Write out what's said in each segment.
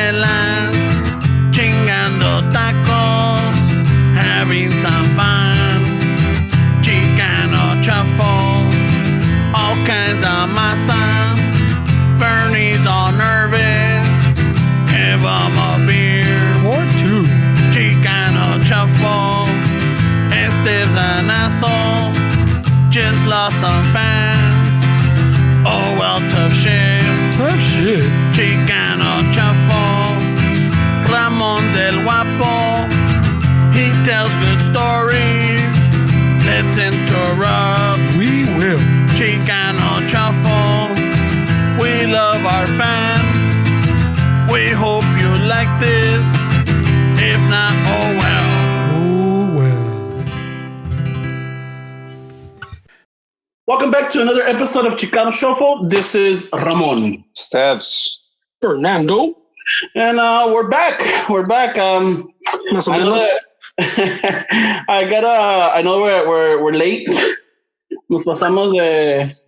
chelas, chingando tacos, having some fun. Chicano shuffle, all kinds of masa. Bernie's all nervous, give him a beer or two. Chicano shuffle, Esteve's an asshole, just lost some fans. Oh well, tough shit. Tough shit. Chicano shuffle, Ramon's el guapo, he tells good stories. Let's interrupt. We will. Chicano shuffle, we love our fan. We hope you like this. If not, oh well. Oh well. Welcome back to another episode of Chicano Shuffle. This is Ramon. Steps. Fernando. And we're back. We're back. Más o I know menos. I know we're late. Nos pasamos de.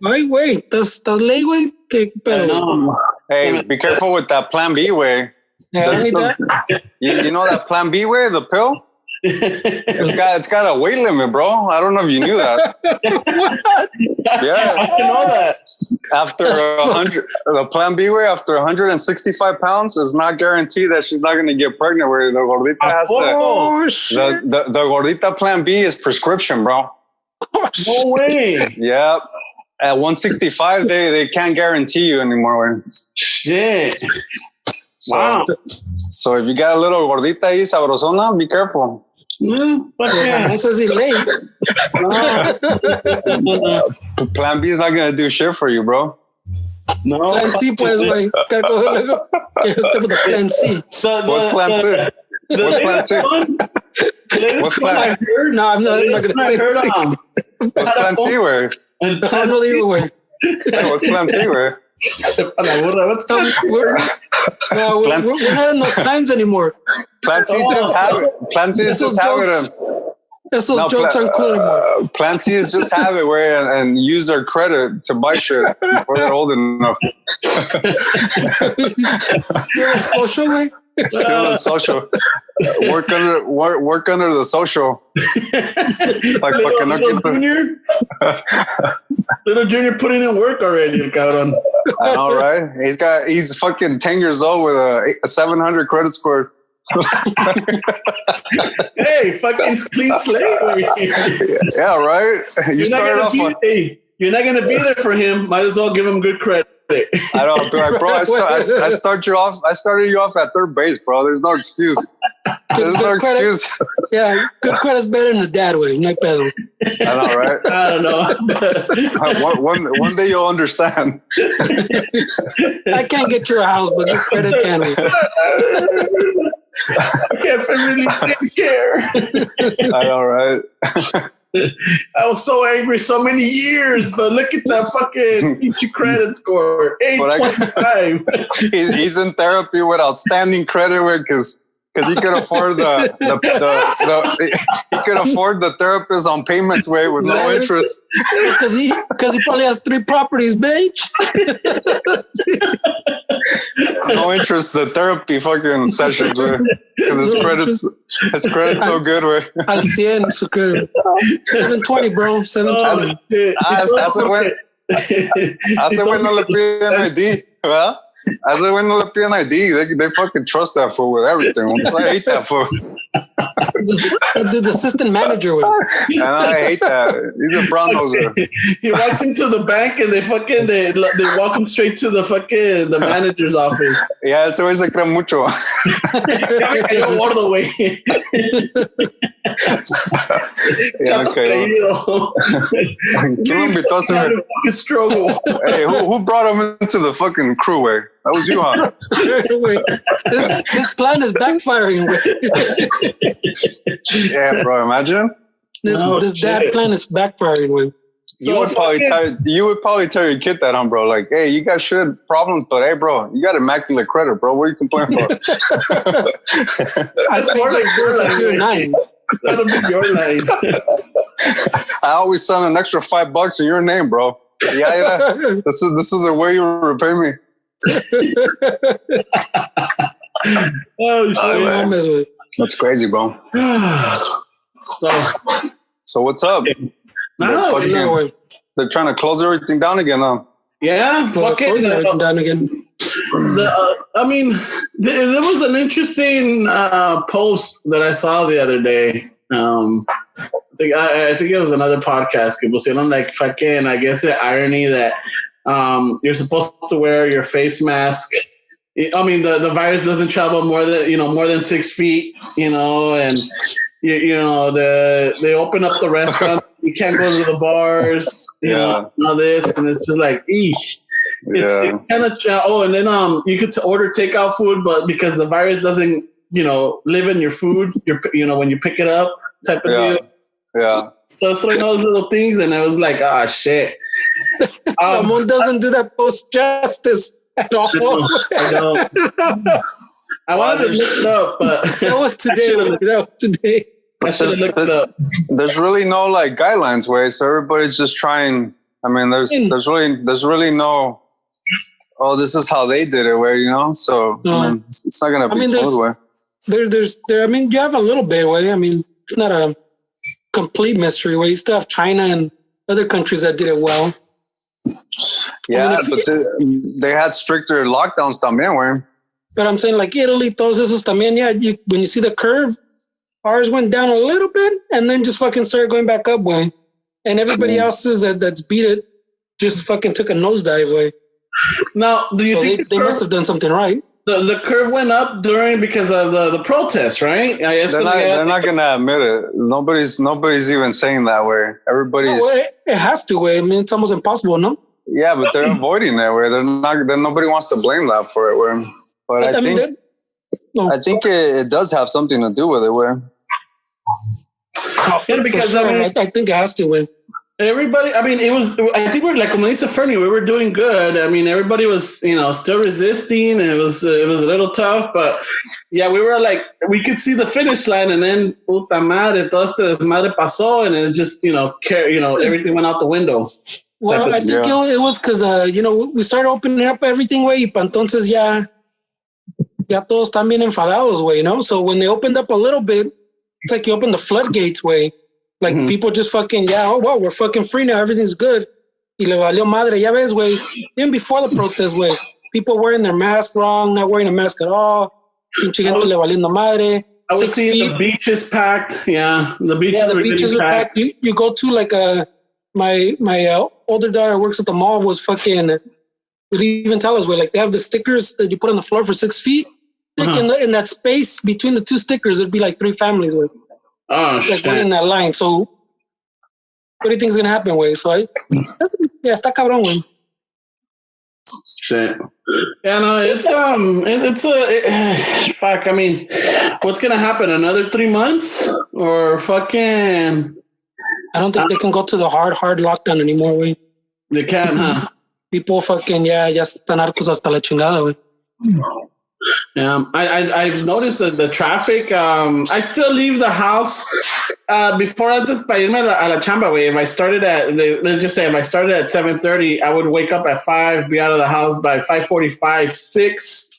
Ay, güey, ¿estás late, güey? ¿Qué pedo? No. Hey, be careful with that Plan B way. Yeah, I don't need that. You know that Plan B way, the pill? It's got a weight limit, bro. I don't know if you knew that. What? Yeah. I didn't know that. After 100, the Plan B way, after 165 pounds, is not guaranteed that she's not going to get pregnant. Where the gordita has to. Oh, shit. The gordita Plan B is prescription, bro. Oh, No way. Yep. At 165, they can't guarantee you anymore. Shit. So, Wow. So if you got a little gordita ahí sabrosona, be careful. But yeah. No sé si late. Plan B is not gonna do shit for you, bro. No. Plan C, pues, güey. Que the Plan C. What's Plan C? What's Plan C? What's Plan? No, I'm not going to say anything. What's Plan C, way? I don't know either way. What's Plan C, way? We're not in those times anymore. Plan C is just habit. Plan C is just habit. Esos jokes aren't cool anymore. Plan C is just habit where and use their credit to buy shit before they're old enough. Still social, way? Still a social. Work under the social. Like fucking little Junior. Little Junior putting in work already, cabrón. I know, right? He's fucking 10 years old with a 700 credit score. Hey, fucking clean slate. Yeah, right. You started off on. Hey, you're not gonna be there for him. Might as well give him good credit. I know, bro. I started you off at third base, bro. There's no excuse. There's no excuse. Yeah, good credit's better than the dad way. No pedo. I know, right? I don't know. One day you'll understand. I can't get you a house, but good credit can we? I really didn't care. I know, right? I was so angry so many years, but look at that fucking credit score. 8.5. He's in therapy with outstanding credit because he could afford he could afford the therapist on payments way with no interest. Because he probably has 3 properties, bitch. No interest, the therapy fucking sessions way. Because his credit's so good way. Al 100 su credit. 720, bro. 720. Hace güey no le piden ID, ¿verdad? Hace güey no le piden ID. They fucking trust that fool with everything. I hate that fool. The assistant manager way. And I hate that. He's a brown noser. He walks into the bank and they walk him straight to the manager's office. Yeah, ese güey se cree mucho. Cayó gordo, güey. Yeah, okay. ¿Quién lo invitó a ese güey? Fucking struggle. Hey, who brought him into the fucking crew way? That was you, huh? This plan is backfiring. Yeah, bro. Imagine. This dad plan is backfiring. Way. You would probably tell your kid that, bro. Like, hey, you got shit problems, but hey, bro, you got immaculate credit, bro. What are you complaining about? I paid like since you're 9. That'll be your line. I always send an extra $5 in your name, bro. Yeah. This is the way you repay me. Oh, shit. That's crazy, bro. So what's up? They're trying to close everything down again, huh? Yeah, closing everything down again. I mean, there was an interesting post that I saw the other day. I think it was another podcast. People saying, I'm like, fucking, I guess the irony that you're supposed to wear your face mask. I mean, the virus doesn't travel more than 6 feet, and they open up the restaurant. You can't go to the bars, all this, and it's just like, eesh. It's kind of and then you could order takeout food, but because the virus doesn't live in your food, when you pick it up, type of deal. Yeah. So it's throwing those little things, and I was like, shit. Ramon doesn't do that post justice at all. I know. I wanted to look it up, but that was today. I should have looked it up. There's really no guidelines, way. So everybody's just trying. I mean, there's really no. Oh, this is how they did it, where So I mean, it's not gonna be smooth way. I mean, you have a little bit way. I mean, it's not a complete mystery way. You still have China and other countries that did it well. Yeah, but they had stricter lockdowns también, way. But I'm saying like Italy, todos esos también. Yeah, when you see the curve, ours went down a little bit and then just fucking started going back up way. And everybody else's that's beat it just fucking took a nosedive way. Now, do you think they must have done something right? The curve went up because of the protests, right? They're not gonna admit it. Nobody's even saying that way. Everybody's. No, it has to way. I mean, it's almost impossible, no? Yeah, but they're avoiding that way. Nobody wants to blame that for it. Where, but I think it does have something to do with it. Where. Because I think it has to win. Everybody, I mean, I think we're like Melissa Fernie, we were doing good. I mean, everybody was, still resisting, and it was a little tough, but yeah, we were like, we could see the finish line, and then puta madre, todo este desmadre pasó, and it just, everything went out the window. Well, I think it was because, we started opening up everything, way, y pa entonces ya todos están bien enfadados, way, So when they opened up a little bit, it's like you opened the floodgates, way. Like people just fucking, we're fucking free now. Everything's good. Y le valió madre. Ya ves, güey. Even before the protest, güey. People wearing their mask wrong, not wearing a mask at all. Pinche gente le valiendo madre. I was seeing the beaches packed. Yeah, the beaches are packed. You go to like my older daughter works at the mall was fucking, would even tell us, güey, like they have the stickers that you put on the floor for 6 feet. Like in that space between the two stickers, it'd be like 3 families, güey. Oh, shit. Like in that line. So, what do you think is going to happen, way? So, está cabrón, güey. Shit. Yeah, no, fuck, I mean, what's going to happen? Another 3 months? Or fucking... I don't think they can go to the hard lockdown anymore, way. They can't, huh? People fucking, ya están hartos hasta la chingada, way. Yeah, I've noticed that the traffic. I still leave the house before antes para irme a la chamba. Way, if I started at 7:30, I would wake up at 5, be out of the house by 5:45, 6,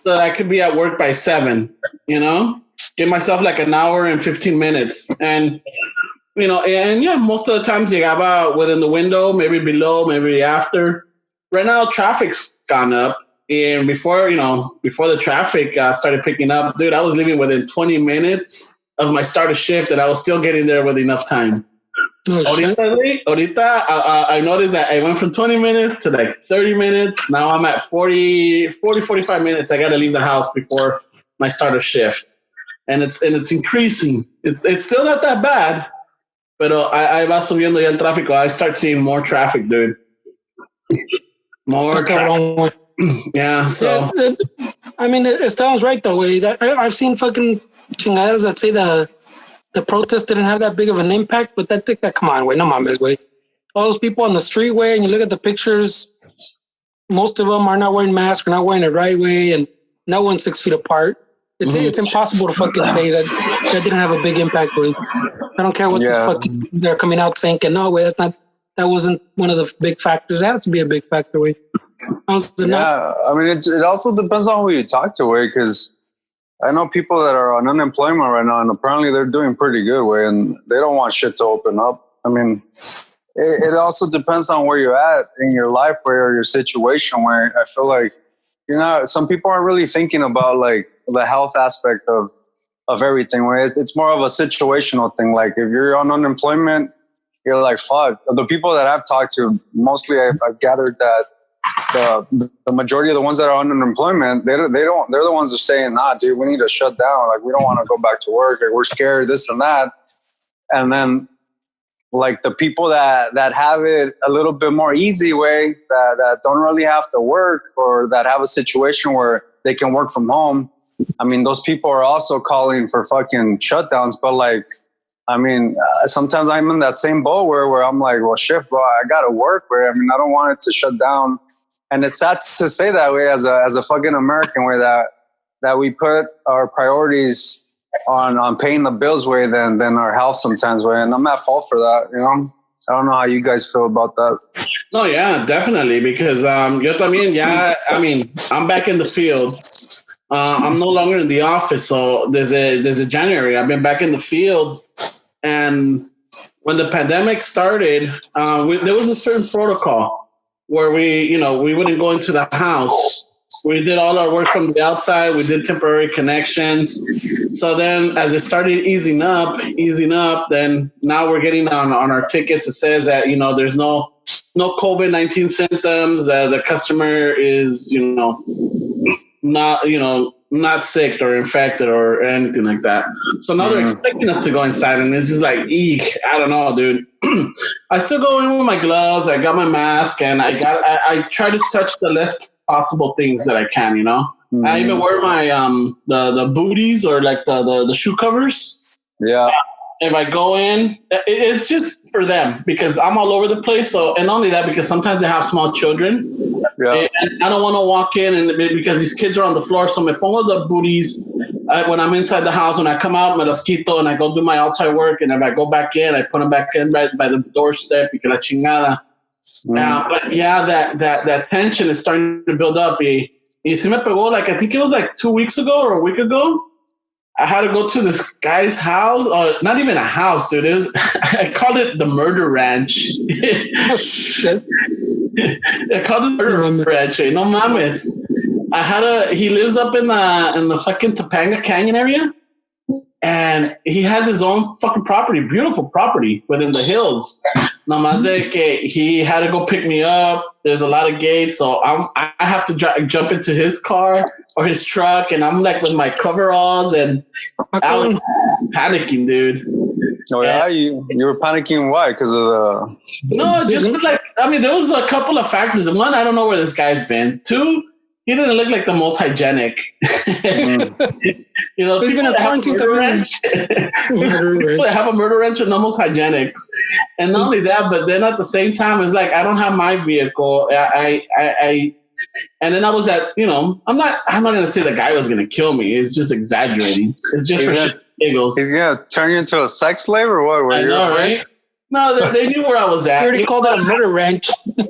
so that I could be at work by 7. Give myself like an hour and 15 minutes, and most of the times llegaba within the window, maybe below, maybe after. Right now, traffic's gone up. And before the traffic started picking up, dude, I was leaving within 20 minutes of my start of shift, and I was still getting there with enough time. Ahorita, I noticed that I went from 20 minutes to like 30 minutes. Now I'm at 45 minutes. I got to leave the house before my start of shift. And it's increasing. It's still not that bad, but I va subiendo ya el tráfico. I start seeing more traffic, dude. More traffic. Yeah, so I mean, it sounds right though. Way that I've seen fucking chingaderas that say the protest didn't have that big of an impact, but that come on, way, no mames, way. All those people on the street, way, and you look at the pictures, most of them are not wearing masks, or not wearing it right way, and no one's 6 feet apart. It's impossible to fucking say that didn't have a big impact. Way. I don't care what this fucking they're coming out saying. No way, that wasn't one of the big factors. It had to be a big factor. Way. I mean, it also depends on who you talk to, way, because I know people that are on unemployment right now, and apparently they're doing pretty good, way, and they don't want shit to open up. I mean, it also depends on where you're at in your life, or your situation. Where I feel like, some people aren't really thinking about like the health aspect of everything. Where it's more of a situational thing. Like if you're on unemployment, you're like, fuck. The people that I've talked to, mostly I've gathered that the majority of the ones that are on unemployment, they're the ones that are saying, nah, dude, we need to shut down. Like, we don't want to go back to work. Like, we're scared, this and that. And then like the people that have it a little bit more easy way, that don't really have to work, or that have a situation where they can work from home. I mean, those people are also calling for fucking shutdowns, but like, I mean, sometimes I'm in that same boat where I'm like, well, shit, bro, I got to work. Where, I mean, I don't want it to shut down. And it's sad to say that way as a fucking American, way that we put our priorities on paying the bills way than our health sometimes way. And I'm at fault for that, I don't know how you guys feel about that. No, yeah, definitely. Because yo también, I mean, I'm back in the field. I'm no longer in the office. So there's a January, I've been back in the field. And when the pandemic started, there was a certain protocol where we wouldn't go into the house. We did all our work from the outside. We did temporary connections. So then as it started easing up, then now we're getting on our tickets. It says that, there's no COVID-19 symptoms, that the customer is, not sick or infected or anything like that. So now they're expecting us to go inside, and it's just like, eek, I don't know, dude. I still go in with my gloves. I got my mask, and I try to touch the less possible things that I can, I even wear my the booties, or like the shoe covers. Yeah. If I go in, it's just for them, because I'm all over the place. So, and not only that, because sometimes they have small children. Yeah. And I don't want to walk in, and because these kids are on the floor. So me pongo the booties when I'm inside the house. When I come out, me los quito, and I go do my outside work. And if I go back in, I put them back in right by the doorstep, because la chingada. Now, but yeah, that tension is starting to build up. Y si me pegó, like, I think it was like 2 weeks ago or a week ago. I had to go to this guy's house, or not even a house, dude. It was, I called it the murder ranch. Oh, shit. I called it the murder ranch. No mames. He lives up in the fucking Topanga Canyon area. And he has his own fucking property, beautiful property within the hills. Nomás de que he had to go pick me up. There's a lot of gates, so I have to jump into his car or his truck, and I'm like with my coveralls, and I was panicking, dude. Oh yeah, you were panicking. Why? Because of the no, just like, I mean, there was a couple of factors. One, I don't know where this guy's been. Two, he didn't look like the most hygienic. He's been a quarantine ranch. People that have a murder ranch are not most hygienics. And not only that, but then at the same time, it's like, I don't have my vehicle. And then I was at, I'm not going to say the guy was going to kill me. It's just exaggerating. It's just for shit giggles. He's going to turn you into a sex slave or what? I know, right? No, they knew where I was at. He already called it a murder ranch. He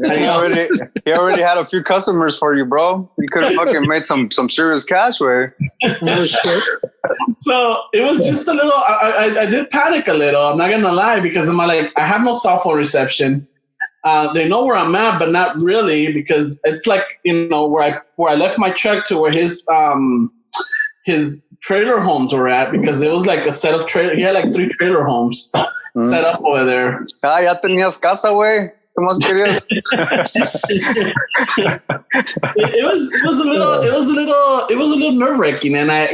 already had a few customers for you, bro. You could have fucking made some serious cash where. No shit. So it was just a little. I did panic a little. I'm not gonna lie, because I'm like, I have no cell phone reception. They know where I'm at, but not really, because it's like, where I left my truck to where his trailer homes were at, because it was like a set of trailer. He had like 3 trailer homes set up over there. Ya tenías casa, güey. ¿Qué más querías? It was a little nerve wracking, and I,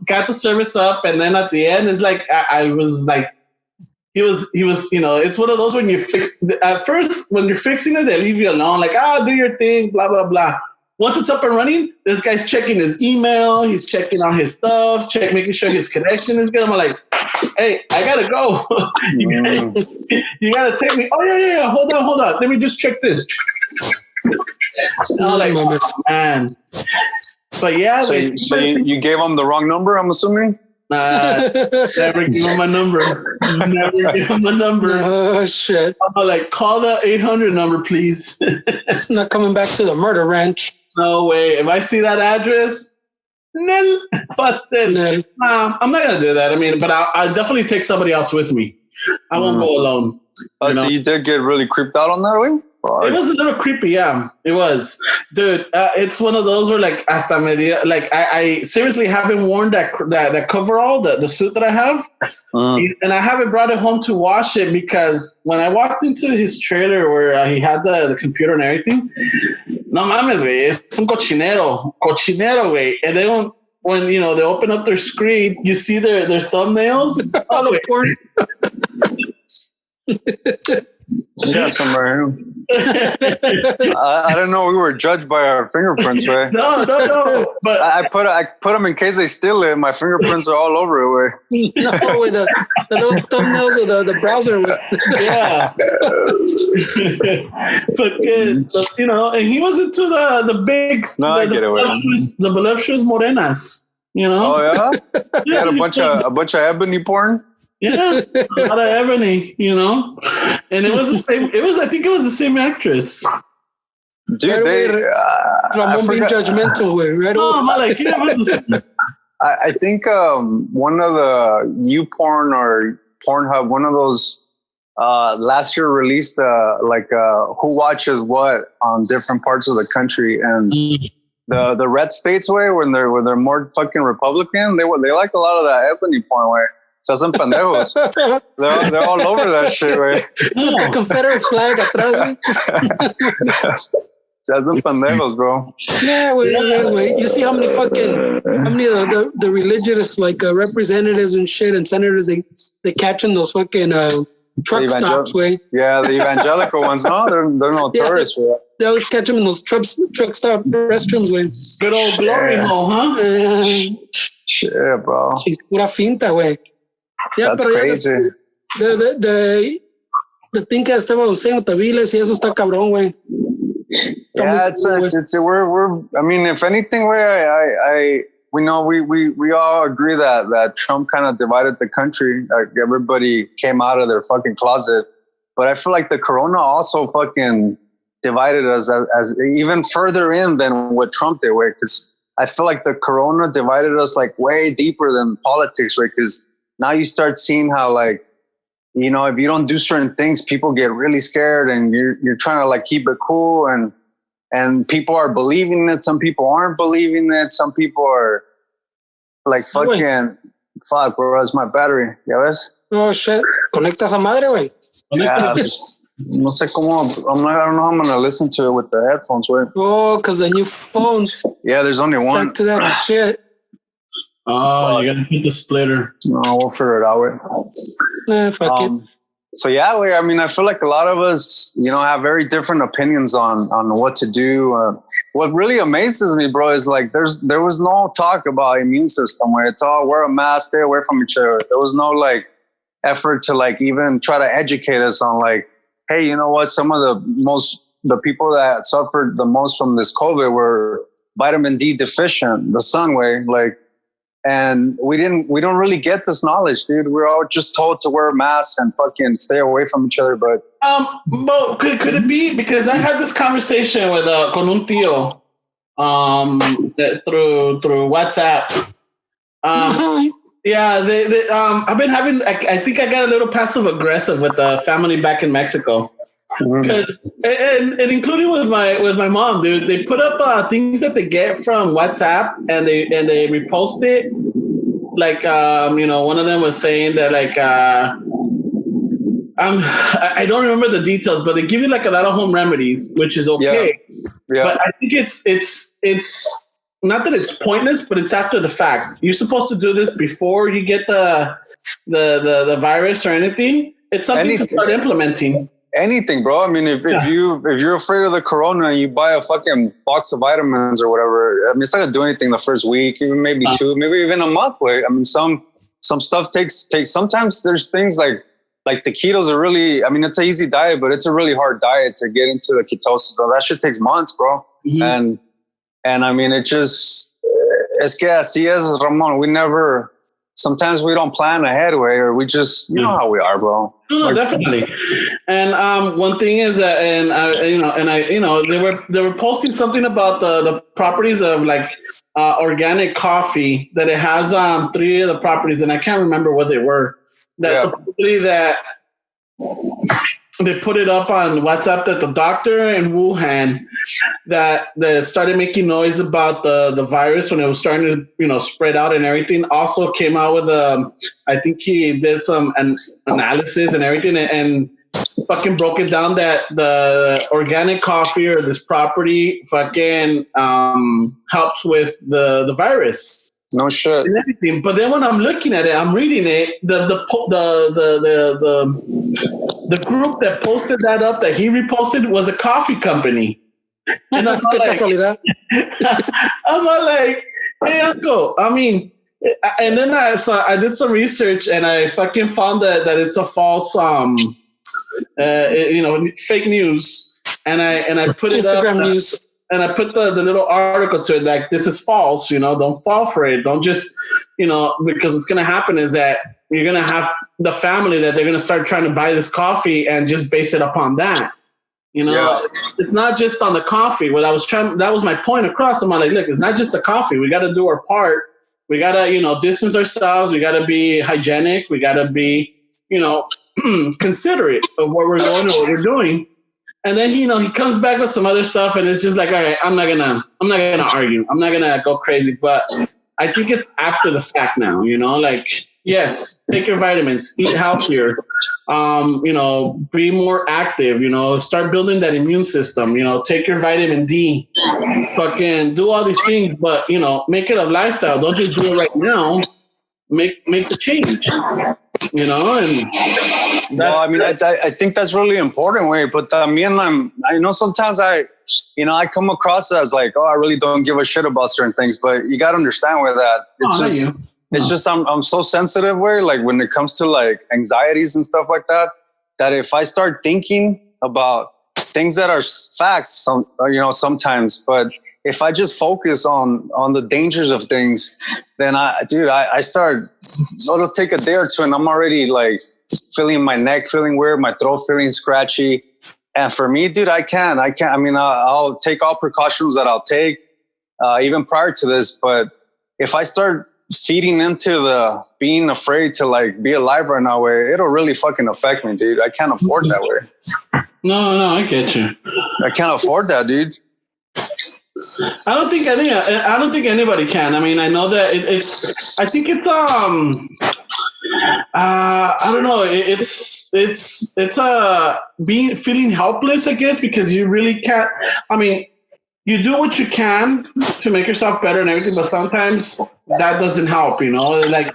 got the service up, and then at the end, it's like I was like, he was, it's one of those when you fix at first when you're fixing it, they leave you alone, like, do your thing, blah blah blah. Once it's up and running, this guy's checking his email, he's checking on his stuff, making sure his connection is good. I'm like, hey, I gotta go. you gotta take me. Oh yeah. Hold on. Let me just check this. I'm like, oh, man. But yeah. So you gave him the wrong number, I'm assuming? Never give him my number. Oh shit. I'm like, call the 800 number, please. Not coming back to the murder ranch. No way. If I see that address, Nel pastel. I'm not gonna do that. I mean, but I'll definitely take somebody else with me. I won't go alone. So you did get really creeped out on that way? It was a little creepy, yeah. It was, dude. It's one of those where, like, hasta media. Like, I seriously haven't worn that coverall, the suit that I have, and I haven't brought it home to wash it because when I walked into his trailer where he had the computer and everything, no mames, güey, es un cochinero, güey. And they don't. When they open up their screen, you see their thumbnails. All the porn. Yeah, somewhere. I don't know. We were judged by our fingerprints, right? No. But I put them in case they steal it. My fingerprints are all over it. Way. No, with the little thumbnails of the browser. Yeah. But and he was into the big. No, I get it. The voluptuous morenas. Oh yeah. You had a bunch of ebony porn. Yeah, a lot of ebony, and it was the same. I think it was the same actress. Dude, Ramon being judgmental, right? No, I think one of the YouPorn or Pornhub, one of those last year released who watches what on different parts of the country, and the red states way when they're more fucking Republican, they like a lot of that ebony porn way. Se hacen pendejos. They're all over that shit, right? Confederate flag atrás. Se hacen pendejos, bro. Yeah, wait. You see how many of the religious representatives and shit and senators they catch in those fucking truck stops, way. Yeah, the evangelical ones. No, they're notorious for that. They always catch them in those truck stop restrooms, way. Good old glory hole, huh? Shit, bro. Pura finta, way. Yeah, that's crazy. The thing que estaba usando tabiles y eso está cabrón, güey. Yeah, it's we're. I mean, if anything, we all agree that Trump kind of divided the country. Like everybody came out of their fucking closet, but I feel like the Corona also fucking divided us as even further in than what Trump did, way. Because I feel like the Corona divided us like way deeper than politics, right? Because now you start seeing how, like, if you don't do certain things, people get really scared, and you're trying to like keep it cool, and people are believing it. Some people aren't believing it. Some people are like fucking fuck. Where was my battery? ¿Ya ves? Oh shit! Conecta esa madre, güey. Yeah. No sé cómo. I don't know how I'm gonna listen to it with the headphones, güey. Oh, because the new phones. Yeah, there's only one. Back to that shit. Oh, you gotta hit the splitter. No, we'll figure it out. Fuck it. So yeah, I mean, I feel like a lot of us, have very different opinions on what to do. What really amazes me, bro, is like there was no talk about immune system where it's all wear a mask, stay away from each other. There was no like effort to like even try to educate us on like, hey, you know what? Some of the people that suffered the most from this COVID were vitamin D deficient, the sun way, like. And we don't really get this knowledge, dude. We're all just told to wear masks and fucking stay away from each other. But could it be because I had this conversation with con un tío through WhatsApp. Yeah, they I've been having. I think I got a little passive aggressive with the family back in Mexico. Because and including with my mom, dude, they put up things that they get from WhatsApp and they repost it. Like one of them was saying that like I don't remember the details, but they give you like a lot of home remedies, which is okay. Yeah. But I think it's not that it's pointless, but it's after the fact. You're supposed to do this before you get the virus or anything. It's something to start implementing. Anything, bro. I mean, if you're afraid of the corona and you buy a fucking box of vitamins or whatever, I mean, it's not gonna do anything the first week, even maybe 2, maybe even a month. Wait, I mean, some stuff takes. Sometimes there's things like the ketos are really. I mean, it's an easy diet, but it's a really hard diet to get into the ketosis. So that shit takes months, bro. Mm-hmm. And I mean, it just. Es que así es, Ramon. We never. Sometimes we don't plan ahead, or we just, you know how we are, bro. No, definitely. And one thing is that, they were posting something about the properties of like organic coffee that it has 3 of the properties, and I can't remember what they were. That's supposedly that they put it up on WhatsApp that the doctor in Wuhan that started making noise about the virus when it was starting to spread out and everything. Also came out with I think he did some analysis and everything and fucking broke it down that the organic coffee or this property fucking helps with the virus. No shit. And everything. But then when I'm looking at it, I'm reading it. The group that posted that up that he reposted was a coffee company. And I'm like, hey, uncle. I mean, and then I did some research and I fucking found that it's a false fake news. And I put it up. Instagram news. And I put the little article to it, like, this is false, don't fall for it. Don't just, because what's going to happen is that you're going to have the family that they're going to start trying to buy this coffee and just base it upon that. It's not just on the coffee. That was my point across. I'm like, look, it's not just the coffee. We got to do our part. We got to, distance ourselves. We got to be hygienic. We got to be, considerate of where we're going and what we're doing. And then he comes back with some other stuff, and it's just like, all right, I'm not gonna argue. I'm not gonna go crazy. But I think it's after the fact now. Like, yes, take your vitamins, eat healthier, be more active. Start building that immune system. Take your vitamin D, fucking do all these things, but make it a lifestyle. Don't just do it right now. Make the change. And I think that's really important, way. But I know sometimes I come across as like, I really don't give a shit about certain things. But you got to understand where that it's just I'm so sensitive where, like, when it comes to like anxieties and stuff like that, that if I start thinking about things that are facts, sometimes, but if I just focus on the dangers of things, then I start, it'll take a day or two and I'm already like feeling my neck feeling weird, my throat feeling scratchy. And for me, dude, I can't. I mean, I'll take all precautions that I'll take, even prior to this. But if I start feeding into the being afraid to like be alive right now, where it'll really fucking affect me, dude. I can't afford that way. No, I get you. I can't afford that, dude. I don't think anybody can. I mean, I know that I think it's I don't know. It's feeling helpless, I guess, because you really can't. I mean, you do what you can to make yourself better and everything, but sometimes that doesn't help. Like,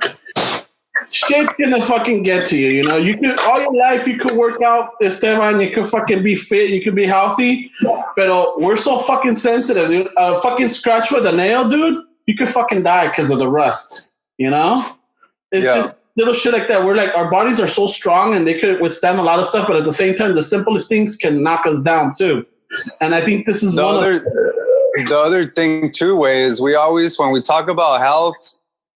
shit's gonna fucking get to you. You could all your life you could work out, Esteban. You could fucking be fit. You could be healthy. But we're so fucking sensitive. Dude. Fucking scratch with a nail, dude. You could fucking die because of the rust. It's just little shit like that. We're like, our bodies are so strong and they could withstand a lot of stuff, but at the same time, the simplest things can knock us down too. And I think this is the other thing too, Way, is we always, when we talk about health,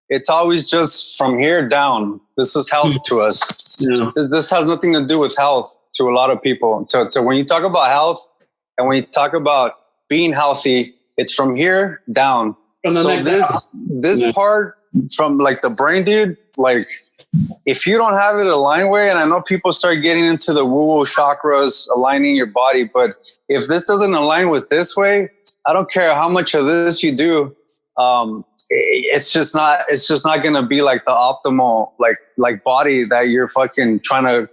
it's always just from here down. This is health to us. Yeah. This has nothing to do with health to a lot of people. So when you talk about health and when you talk about being healthy, it's from here down. So this part from like the brain, dude, like if you don't have it aligned way, and I know people start getting into the woo-woo chakras, aligning your body, but if this doesn't align with this way, I don't care how much of this you do. It's just not going to be like the optimal, like body that you're fucking trying to,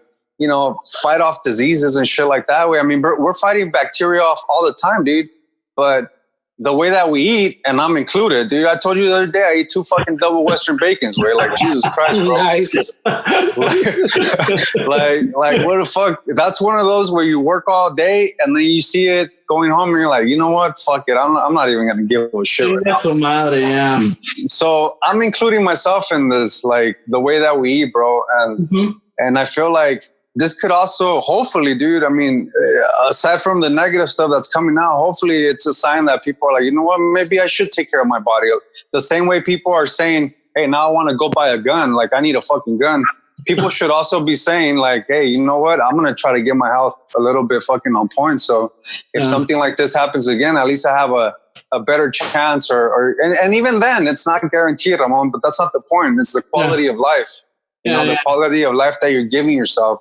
fight off diseases and shit like that way. I mean, we're fighting bacteria off all the time, dude. But the way that we eat, and I'm included, dude, I told you the other day, I eat 2 fucking double Western bacons, where like, Jesus Christ, bro. Nice. like what the fuck? That's one of those where you work all day and then you see it going home and you're like, you know what? Fuck it. I'm not even going to give a shit right now. Yeah. So I'm including myself in this, like the way that we eat, bro. And, and I feel like this could also, hopefully, dude, I mean, aside from the negative stuff that's coming out, hopefully it's a sign that people are like, you know what, maybe I should take care of my body. The same way people are saying, hey, now I want to go buy a gun. Like, I need a fucking gun. People should also be saying like, hey, you know what? I'm going to try to get my health a little bit fucking on point. So if something like this happens again, at least I have a better chance, and even then, it's not guaranteed, Ramon. But that's not the point. It's the quality of life. The quality of life that you're giving yourself.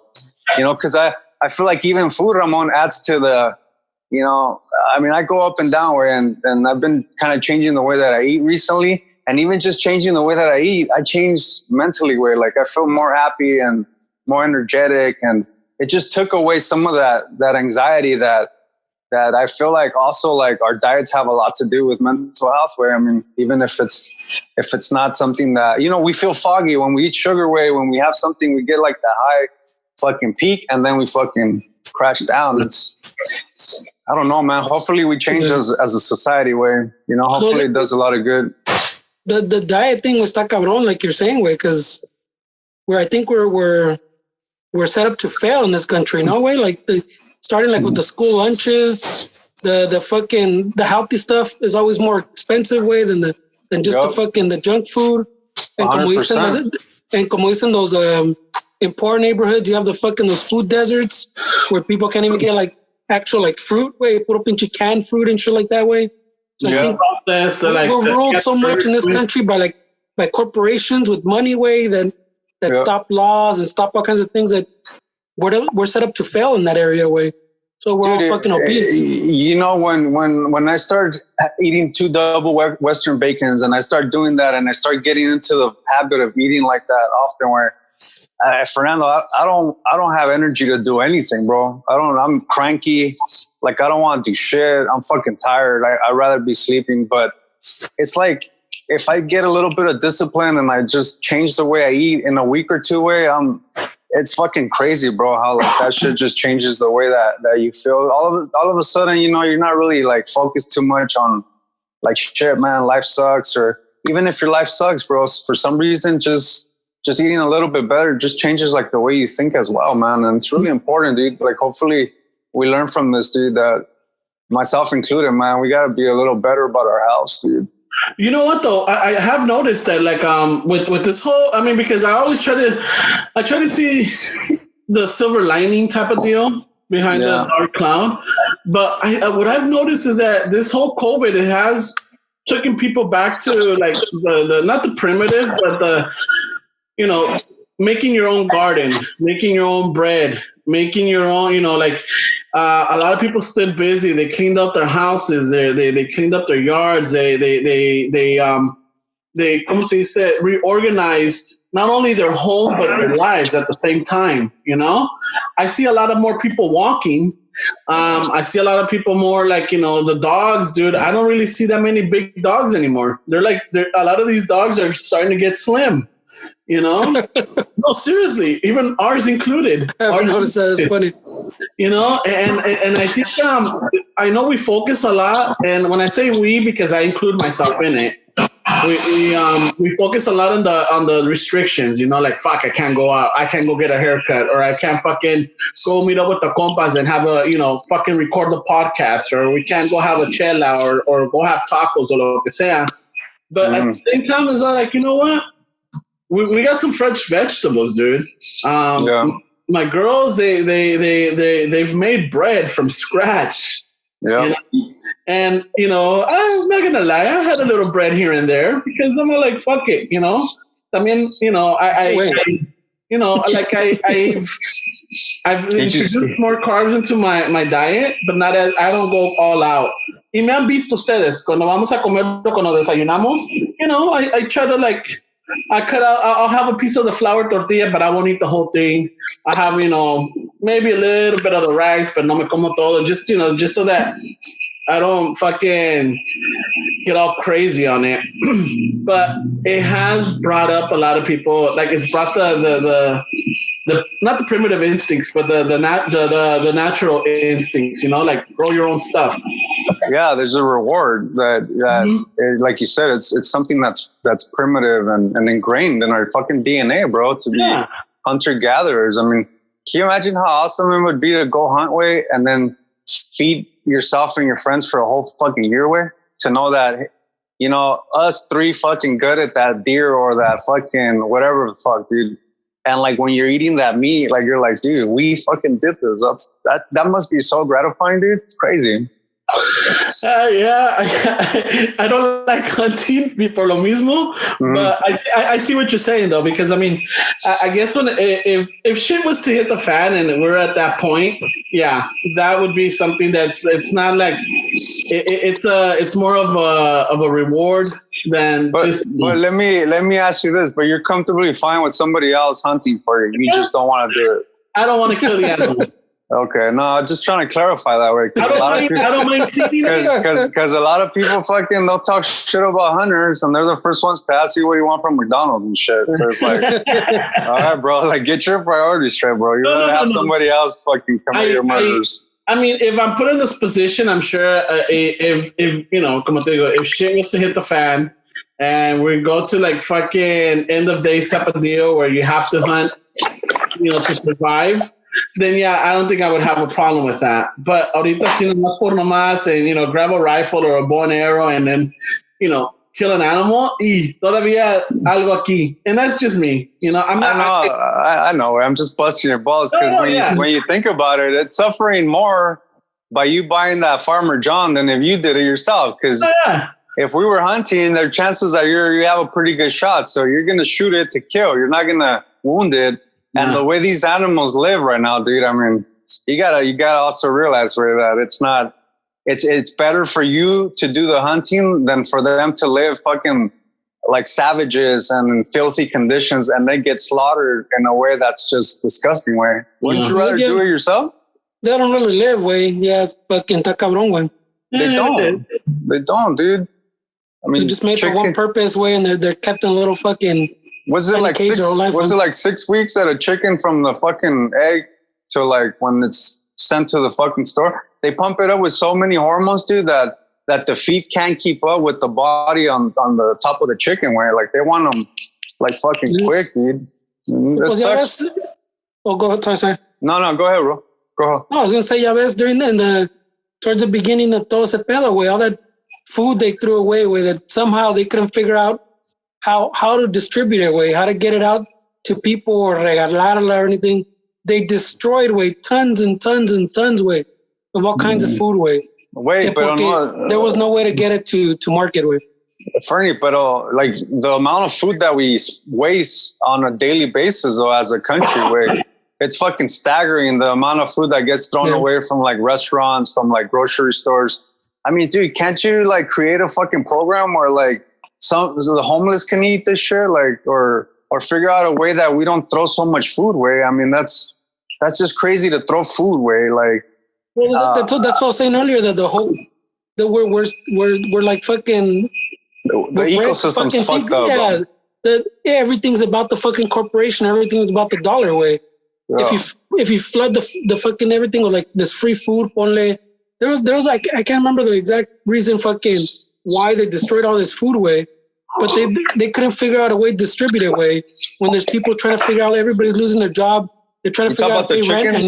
Because I feel like even food, Ramon, adds to the. I go up and down and I've been kind of changing the way that I eat recently, and even just changing the way that I eat, I changed mentally where like I feel more happy and more energetic, and it just took away some of that anxiety that I feel like also like our diets have a lot to do with mental health. Where even if it's not something that we feel foggy when we eat sugar. Way when we have something, we get like the high fucking peak, and then we fucking crash down. I don't know, man. Hopefully we change as a society where, hopefully it does a lot of good. The diet thing was está cabrón, like you're saying, way, because I think we're set up to fail in this country, no way. Like starting like with the school lunches, the healthy stuff is always more expensive way than just the junk food. And 100%. Como dicen those in poor neighborhoods, you have those food deserts where people can't even get like actual like fruit way, put up into canned fruit and shit like that way. So I think we're ruled so much in this country by corporations with money way that stop laws and stop all kinds of things that we're set up to fail in that area way. So we're all fucking obese. When I started eating 2 double Western bacons and I start doing that and I start getting into the habit of eating like that often where Fernando, I don't have energy to do anything, bro. I'm cranky. Like, I don't want to do shit. I'm fucking tired. I'd rather be sleeping. But it's like, if I get a little bit of discipline and I just change the way I eat in a week or two way, it's fucking crazy, bro. How like that shit just changes the way that you feel. All of a sudden, you're not really like focused too much on like shit, man, life sucks. Or even if your life sucks, bro, for some reason, just eating a little bit better just changes like the way you think as well, man. And it's really important, dude. Like, hopefully we learn from this, dude, that myself included, man, we got to be a little better about our health, dude. You know what though? I have noticed that like, with this whole, because I always try to see the silver lining type of deal behind the dark cloud. But what I've noticed is that this whole COVID, it has taken people back to like the not the primitive, but making your own garden, making your own bread, making your own, a lot of people still busy. They cleaned up their houses. They cleaned up their yards. They como se dice, reorganized not only their home, but their lives at the same time. I see a lot of more people walking. I see a lot of people more like, the dogs, dude. I don't really see that many big dogs anymore. A lot of these dogs are starting to get slim. No, seriously, even ours included. I've noticed that. It's funny. And I think I know we focus a lot, and when I say we, because I include myself in it, we focus a lot on the restrictions. Like, fuck, I can't go out, I can't go get a haircut, or I can't fucking go meet up with the compas and have a fucking record the podcast, or we can't go have a chela or go have tacos or lo que sea. But at the same time, it's like, you know what? We got some fresh vegetables, dude. My girls, they've made bread from scratch. Yeah. And I'm not gonna lie, I had a little bread here and there because I'm like, fuck it, I mean, I've introduced more carbs into my diet, but I don't go all out. Y me han visto ustedes cuando vamos a comer, cuando desayunamos, I try to like. I'll have a piece of the flour tortilla, but I won't eat the whole thing. I have, maybe a little bit of the rice, but no me como todo. Just so that I don't fucking get all crazy on it. But it has brought up a lot of people. Like, it's brought the not the primitive instincts, but the natural instincts. Like grow your own stuff. Yeah, there's a reward that like you said, it's something that's primitive and ingrained in our fucking DNA, bro. To be hunter gatherers. Can you imagine how awesome it would be to go hunt way and then feed yourself and your friends for a whole fucking year way? To know that, us three fucking good at that deer or that fucking whatever the fuck, dude. And like when you're eating that meat, like you're like, dude, we fucking did this. That must be so gratifying, dude. It's crazy. Yeah, I don't like hunting por lo mismo, but I see what you're saying though, because I mean, I guess when if shit was to hit the fan and we're at that point, yeah, that would be something it's not like it's more of a reward than just. But let me ask you this: but you're comfortably fine with somebody else hunting for you. You just don't want to do it. I don't want to kill the animal. Okay, no, just trying to clarify that way. I don't mind because a lot of people fucking they'll talk shit about hunters and they're the first ones to ask you what you want from McDonald's and shit. So it's like, all right, bro, like get your priorities straight, bro. You're gonna have somebody else fucking commit your murders. I mean, if I'm put in this position, I'm sure if you know, como te digo, if shit was to hit the fan and we go to like fucking end of days type of deal where you have to hunt, you know, to survive. Then yeah, I don't think I would have a problem with that. But ahorita si nomás por nomás and, you know, grab a rifle or a bow and arrow and then, you know, kill an animal y todavía algo aquí. And that's just me. You know, I know. I'm just busting your balls because when you think about it, it's suffering more by you buying that Farmer John than if you did it yourself. Because if we were hunting, there are chances that you have a pretty good shot. So you're going to shoot it to kill. You're not going to wound it. And the way these animals live right now, dude, I mean, you gotta also realize that it's better for you to do the hunting than for them to live fucking like savages and in filthy conditions and they get slaughtered in a way that's just disgusting way. Wouldn't you rather do it yourself? They don't really live, way. Yeah, it's fucking ta cabrón, way. They don't, dude. I mean, they're just made for one purpose, way, and they're kept in a little fucking. Was it like 6 weeks that a chicken from the fucking egg to like when it's sent to the fucking store? They pump it up with so many hormones, dude, that the feet can't keep up with the body on the top of the chicken. Where like they want them like fucking quick, dude. It sucks. Go ahead, sorry. No, go ahead, bro. Go ahead. No, I was gonna say, ya ves, towards the beginning of todo ese pedo, way, all that food they threw away, way that somehow they couldn't figure out how to distribute it, way, how to get it out to people or regalarla or anything. They destroyed, way, tons and tons and tons, way, of all kinds of food, way. Wait, but there was no way to get it to market, way. Fernie, but like the amount of food that we waste on a daily basis, though, as a country, way, it's fucking staggering. The amount of food that gets thrown away from like restaurants, from like grocery stores. I mean, dude, can't you like create a fucking program where like the homeless can eat this shit, like, or figure out a way that we don't throw so much food away? I mean, that's just crazy to throw food away. Like, well, that's what I was saying earlier, that we're like fucking the ecosystem's fucked up. Everything's about the fucking corporation. Everything's about the dollar, way. Yeah. If you flood the fucking everything with like this free food, ponle. There was like, I can't remember the exact reason fucking why they destroyed all this food, way, but they couldn't figure out a way to distribute it, way. When there's people trying to figure out, everybody's losing their job. They're trying to figure out the chickens.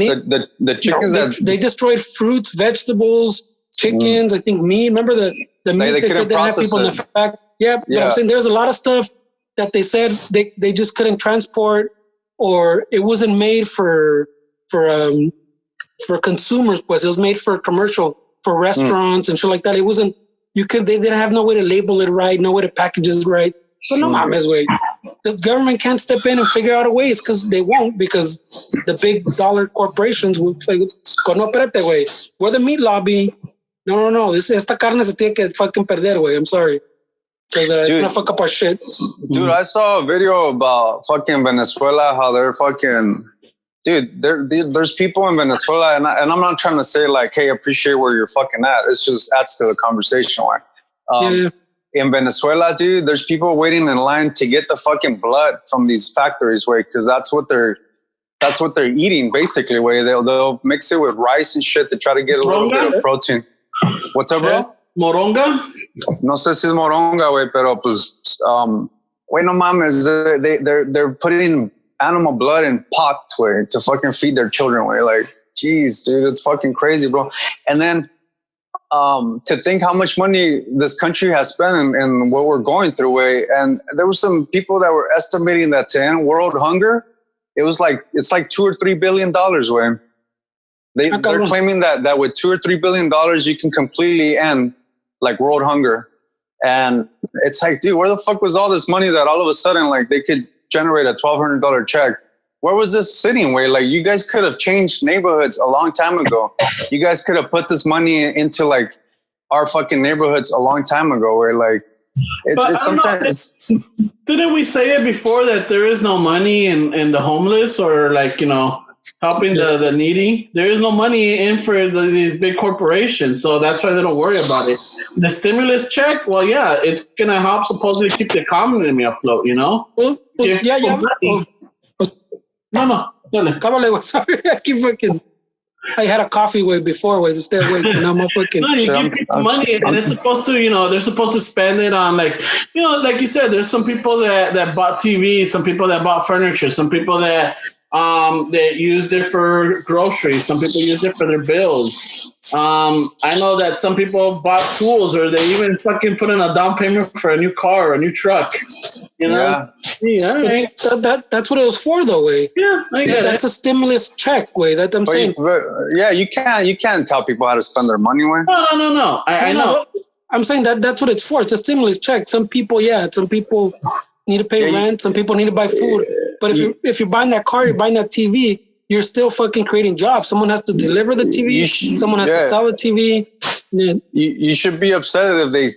The chickens. They destroyed fruits, vegetables, chickens. I think meat. Remember the meat they said they had people in the fact. Yeah, but I'm saying there's a lot of stuff that they said they just couldn't transport, or it wasn't made for consumers. Pues it was made for commercial, for restaurants and shit like that. It wasn't. They didn't have no way to label it right, no way to package it right. But no mames, way. The government can't step in and figure out a way. It's because they won't, because the big dollar corporations will say, no, espérate, way. We're the meat lobby. No. Esta carne se tiene que fucking perder, way. I'm sorry. Because it's gonna fuck up our shit. Dude, I saw a video about fucking Venezuela, how they're fucking... Dude, there's people in Venezuela, and I'm not trying to say like, hey, appreciate where you're fucking at. It's just adds to the conversation. In Venezuela, dude, there's people waiting in line to get the fucking blood from these factories, way, because that's what they're eating basically. Way they'll mix it with rice and shit to try to get a little bit of protein. What's up, bro? Moronga? No sé si es moronga, way, pero pues, wait, no mames, they're putting animal blood in pots, way, to fucking feed their children, way. Like, geez, dude, it's fucking crazy, bro. And then to think how much money this country has spent in what we're going through, way. And there were some people that were estimating that to end world hunger, it's like $2 or $3 billion, way. They're claiming that with $2 or $3 billion, you can completely end like world hunger. And it's like, dude, where the fuck was all this money that all of a sudden, like, they could generate a $1,200 check? Where was this sitting? Where, like, you guys could have changed neighborhoods a long time ago. You guys could have put this money into, like, our fucking neighborhoods a long time ago. Where, like, it's sometimes. Didn't we say it before that there is no money in the homeless or, like, you know, helping the needy? There is no money in for these big corporations, so that's why they don't worry about it. The stimulus check, well, yeah, it's gonna help supposedly keep the economy afloat. You know? No. Sorry, I keep fucking. I had a coffee way before to stay awake, and I'm a fucking. No, you give people money, and it's supposed to, you know, they're supposed to spend it on, like, you know, like you said, there's some people that bought TVs, some people that bought furniture, some people that used it for groceries, some people used it for their bills. I know that some people bought tools, or they even fucking put in a down payment for a new car or a new truck. You know, that's what it was for, though. Way, yeah, that's a stimulus check. Way, that I'm saying. Yeah, you can't tell people how to spend their money. Way. No. I know. I'm saying that's what it's for. It's a stimulus check. Some people need to pay rent. Some people need to buy food. But if you're buying that car, you're buying that TV, you're still fucking creating jobs. Someone has to deliver the TV. Someone has to sell the TV. Yeah. You should be upset if they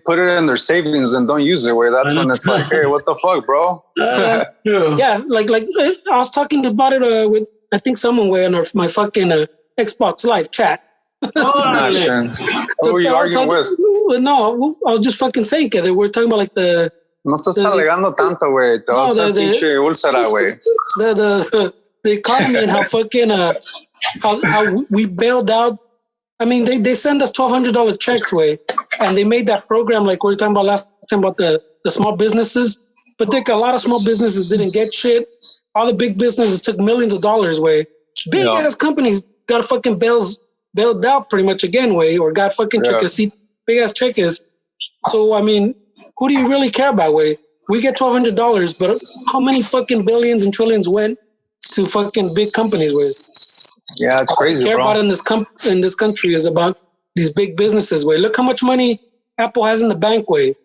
put it in their savings and don't use it. Where that's when it's like, hey, what the fuck, bro? Yeah, like I was talking about it with, I think, someone on my fucking Xbox Live chat. Smashing. Who were you arguing with? No, I was just fucking saying que we're talking about, like, the. No estás alegando tanto, güey. Te vas a pinche úlcera, güey. The economy and how fucking how we bailed out. I mean, they send us $1,200 checks, way, and they made that program like we were talking about last time about the small businesses. But Dick, a lot of small businesses didn't get shit. All the big businesses took millions of dollars, way. Big ass companies got fucking bailed out pretty much again, way, or got fucking big ass checkers. So I mean, who do you really care about, way? We get $1,200, but how many fucking billions and trillions went to fucking big companies, way? Yeah, it's crazy, care bro. About in this country is about these big businesses, way. Look how much money Apple has in the bank, way.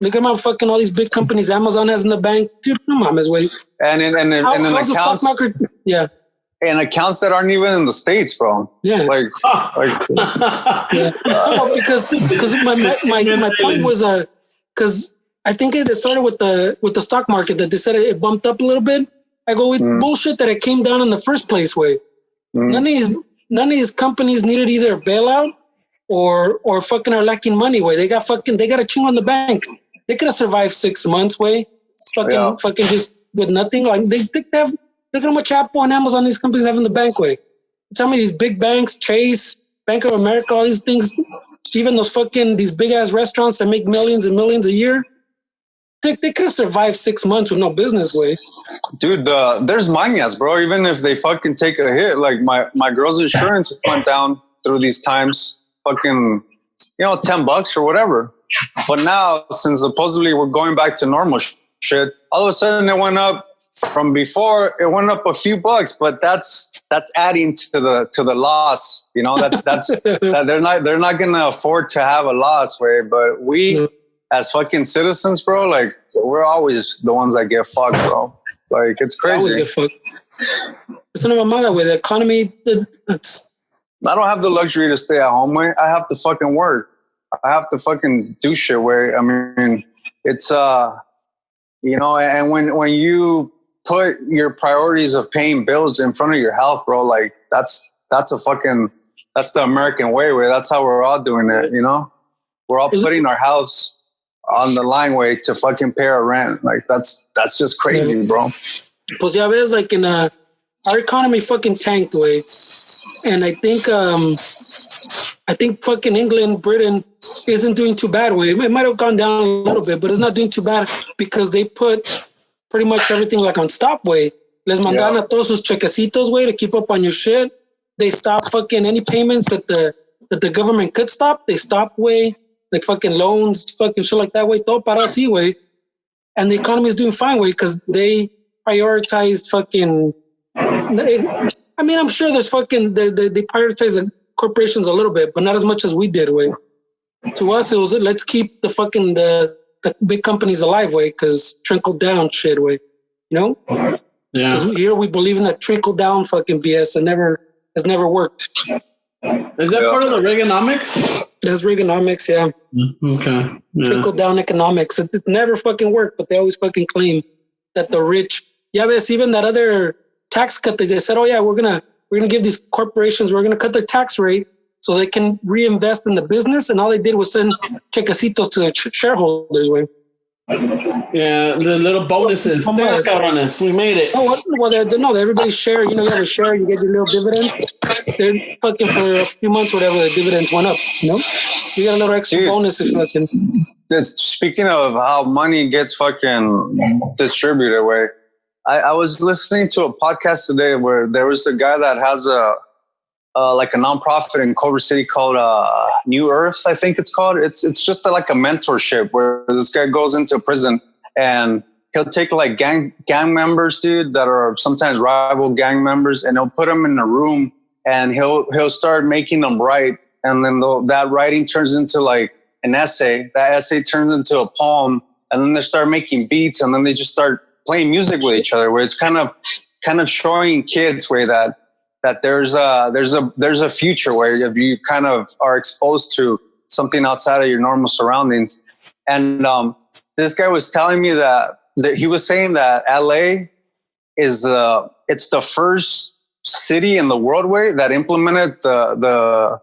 Look at how fucking all these big companies Amazon has in the bank. Dude, come on, way. And in how's the stock market? Yeah. And accounts that aren't even in the States, bro. Yeah. Yeah. No, because my point was because I think it started with the stock market that they said it bumped up a little bit. I go with bullshit that it came down in the first place, way. None of these companies needed either a bailout or fucking are lacking money, way. They got a ching on the bank. They could have survived 6 months, way. Fucking just with nothing. Like they have. Look at how much Apple and Amazon these companies have in the bank, way. Tell me these big banks, Chase, Bank of America, all these things, even these big ass restaurants that make millions and millions a year. They could have survived 6 months with no business, way. Dude, there's mañas, bro. Even if they fucking take a hit, like my girl's insurance went down through these times, fucking, $10 or whatever. But now, since supposedly we're going back to normal shit, all of a sudden it went up. From before, it went up a few bucks, but that's adding to the loss. That they're not gonna afford to have a loss, way. But we, as fucking citizens, bro, like we're always the ones that get fucked, bro. Like it's crazy. Always get fucked. It's not matter with the economy. I don't have the luxury to stay at home, way. I have to fucking work. I have to fucking do shit, way. I mean, it's and when you put your priorities of paying bills in front of your health, bro, like that's the American way, where that's how we're all doing it, We're all putting our house on the line, way, to fucking pay our rent. Like that's just crazy, bro. Pues ya ves, like our economy fucking tanked, way. And I think fucking England, Britain isn't doing too bad, way. It might have gone down a little bit, but it's not doing too bad because they put pretty much everything like on stop, way. Les mandan a todos sus chequecitos, way, to keep up on your shit. They stop fucking any payments that the government could stop. They stop, way, like fucking loans, fucking shit like that, way. Todo para así, way. And the economy is doing fine, way, because they prioritized fucking. I I mean, I'm sure there's fucking they prioritize the corporations a little bit, but not as much as we did. Way to us, it was let's keep the fucking the big companies alive. Way because trickle down shit. Way, you know. Yeah. Because here we believe in that trickle down fucking BS that has never worked. Is that part of the Reaganomics? That's Reaganomics, yeah. Okay. Yeah. Trickle down economics. It never fucking worked, but they always fucking claim that the rich. Yeah, but it's even that other tax cut that they said, oh yeah, we're gonna give these corporations, we're gonna cut their tax rate so they can reinvest in the business, and all they did was send chequecitos to the shareholders. Way. Yeah, the little bonuses. They look out on us. We made it. Oh, well, everybody share. You know, you have a share, you get your little dividends. They're fucking for a few months, whatever, the dividends went up. You know, you got a little extra bonus. Fucking. Speaking of how money gets fucking distributed, where I was listening to a podcast today where there was a guy that has like a nonprofit in Culver City called New Earth, I think it's called. It's just like a mentorship where this guy goes into prison and he'll take like gang members, dude, that are sometimes rival gang members, and he'll put them in a room and he'll start making them write, and then that writing turns into like an essay. That essay turns into a poem, and then they start making beats, and then they just start playing music with each other. Where it's kind of showing kids way that there's a future where if you kind of are exposed to something outside of your normal surroundings. And this guy was telling me that he was saying that LA is it's the first city in the world way that implemented the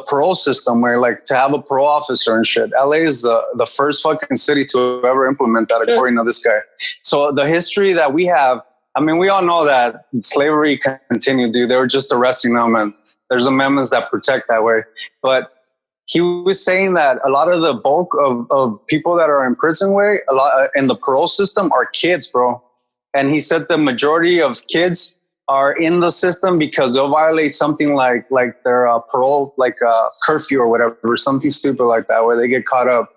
parole system, where like to have a parole officer and shit. LA is the first fucking city to ever implement that, according to this guy. So the history that we have, I mean, we all know that slavery continued, dude. They were just arresting them, and there's amendments that protect that way. But he was saying that a lot of the bulk of people that are in prison way, a lot in the parole system are kids, bro. And he said the majority of kids are in the system because they'll violate something like their parole, like curfew or whatever, or something stupid like that, where they get caught up.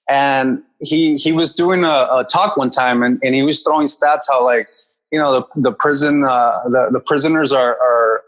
And he was doing a talk one time, and he was throwing stats how, like, you know, the prison the prisoners are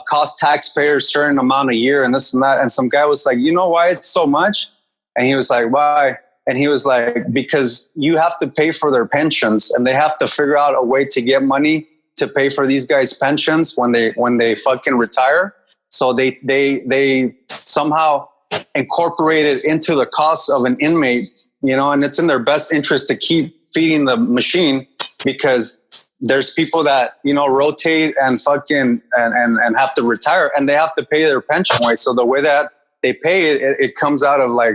cost taxpayers a certain amount a year and this and that. And some guy was like, you know why it's so much? And he was like, why? And he was like, because you have to pay for their pensions, and they have to figure out a way to get money to pay for these guys' pensions when they fucking retire. So they somehow incorporate it into the cost of an inmate, you know, and it's in their best interest to keep feeding the machine, because there's people that, you know, rotate and fucking and have to retire, and they have to pay their pension way. So the way that they pay it comes out of like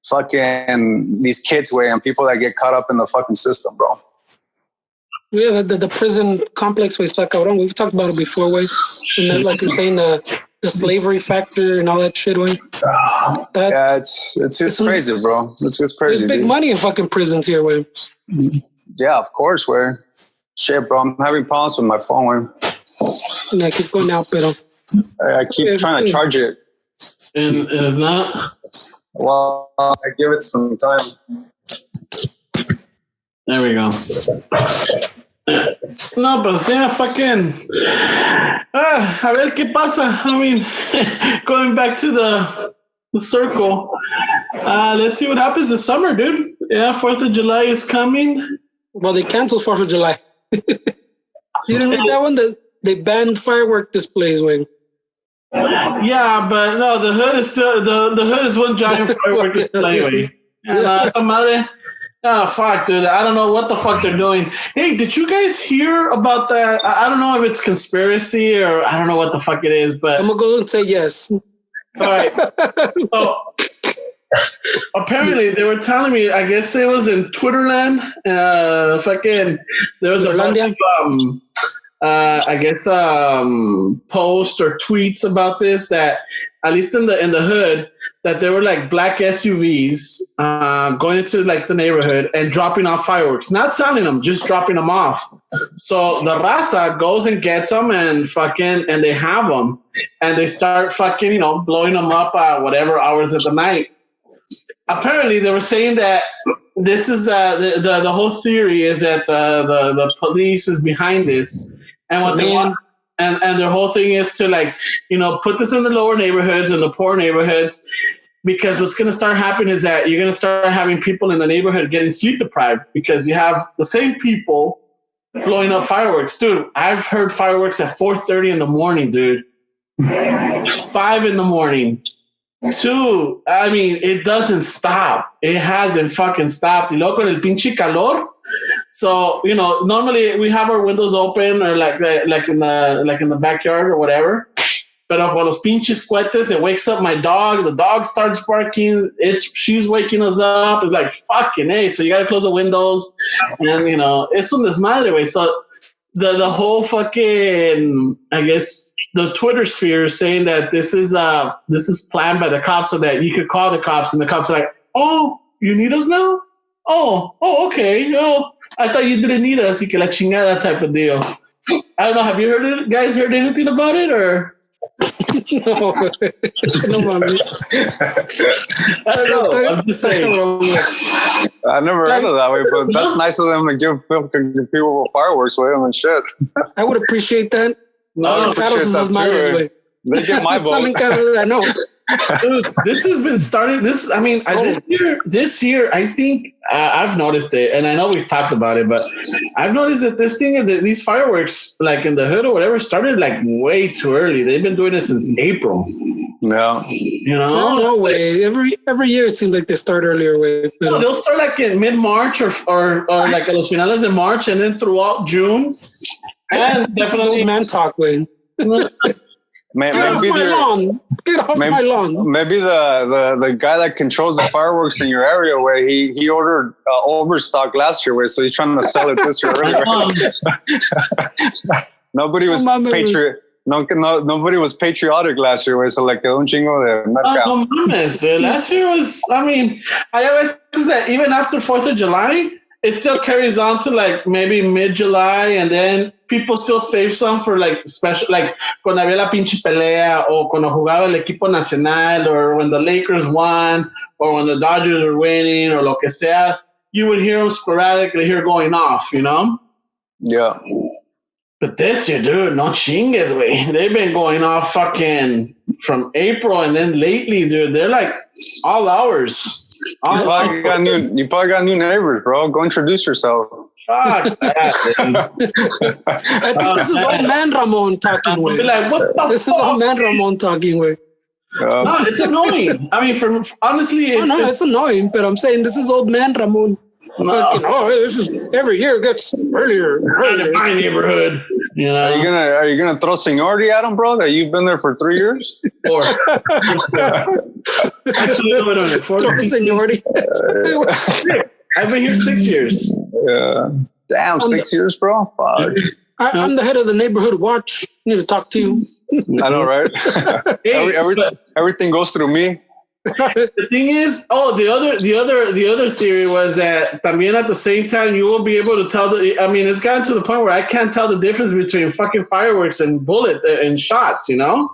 fucking these kids way and people that get caught up in the fucking system, bro. Yeah, the prison complex way stuck out on. We've talked about it before, way. And then, like you're saying, the slavery factor and all that shit, way. Yeah, it's crazy, bro. It's crazy. There's big money in fucking prisons here, way. Yeah, of course, way. Shit, bro, I'm having problems with my phone, way. Yeah, keep going out, pero. I keep trying to charge it. And it's not? Well, I give it some time. There we go. No, pues yeah, fucking. A ver qué pasa. I mean, going back to the circle. Let's see what happens this summer, dude. Yeah, 4th of July is coming. Well, they canceled 4th of July. You didn't read that one? They banned firework displays, Wayne. Yeah, but no, the hood is still the hood is one giant firework display, Wayne. And some other. Oh, fuck, dude. I don't know what the fuck they're doing. Hey, did you guys hear about that? I don't know if it's conspiracy or I don't know what the fuck it is, but... I'm going to go and say yes. All right. So, apparently, they were telling me, I guess it was in Twitterland, there was a bunch of, posts or tweets about this, that at least in the hood, that there were like black SUVs going into like the neighborhood and dropping off fireworks, not selling them, just dropping them off. So the raza goes and gets them and they have them and they start fucking, you know, blowing them up at whatever hours of the night. Apparently they were saying that this is the whole theory is that the police is behind this. And what they want, And their whole thing is to like, put this in the lower neighborhoods and the poor neighborhoods, because what's going to start happening is that you're going to start having people in the neighborhood getting sleep deprived because you have the same people blowing up fireworks. Dude, I've heard fireworks at 4:30 in the morning, dude. 5 in the morning. 2, I mean, it doesn't stop. It hasn't fucking stopped. Y luego con el pinche calor. So, normally we have our windows open or like in the backyard or whatever. But con los pinches cohetes, it wakes up my dog. The dog starts barking. She's waking us up. It's like, fucking hey. So you gotta close the windows, and it's un desmadre, way. So the whole fucking, I guess, the Twitter sphere is saying that this is planned by the cops so that you could call the cops, and the cops are like, oh, you need us now? Oh, okay. Oh, I thought you didn't need us. Y que la chingada type of deal. I don't know. Have you guys heard anything about it or? No, mames. I don't know. I'm just saying. I never heard of that way, but that's nice of them to give people fireworks with them and shit. I would appreciate that. No, they get my vote. I know. Dude, this has been started. This year, I think I've noticed it, and I know we've talked about it, but I've noticed that these fireworks, like in the hood or whatever, started like way too early. They've been doing it since April. Yeah, no way. Every year it seems like they start earlier. No, they'll start like in mid-March or like a los finales in March, and then throughout June. And definitely man talk way. Get off my lawn. Maybe the guy that controls the fireworks in your area, where he ordered overstock last year, where so he's trying to sell it this year earlier. Nobody was nobody was patriotic last year, where so like un chingo de mercado. No mames, dude. Last year was. I mean, I always say that even after 4th of July, it still carries on to like maybe mid-July, and then people still save some for like special, like cuando había la pinche pelea, or cuando jugaba el equipo nacional, or when the Lakers won, or when the Dodgers were winning, or lo que sea. You would hear them sporadically here going off, Yeah. But this year, dude, no chingues, way. They've been going off fucking from April, and then lately, dude, they're like all hours. You probably got new neighbors, bro. Go introduce yourself. Fuck that. I think this is old man Ramon talking with. Like, what the This is old man Ramon talking with. No, it's annoying. I mean, honestly, it's annoying, but I'm saying this is old man Ramon. No. Like, this is every year it gets earlier. in my neighborhood. Are you gonna throw seniority at them, bro? That you've been there for 3 years? Or actually, throw seniority. I've been here 6 years. Yeah. Damn, 6 years, bro. Fuck. I'm the head of the neighborhood watch. I need to talk to you. I know, right? Everything goes through me. The thing is, the other theory was that también at the same time you will be able to tell it's gotten to the point where I can't tell the difference between fucking fireworks and bullets and shots, Damn,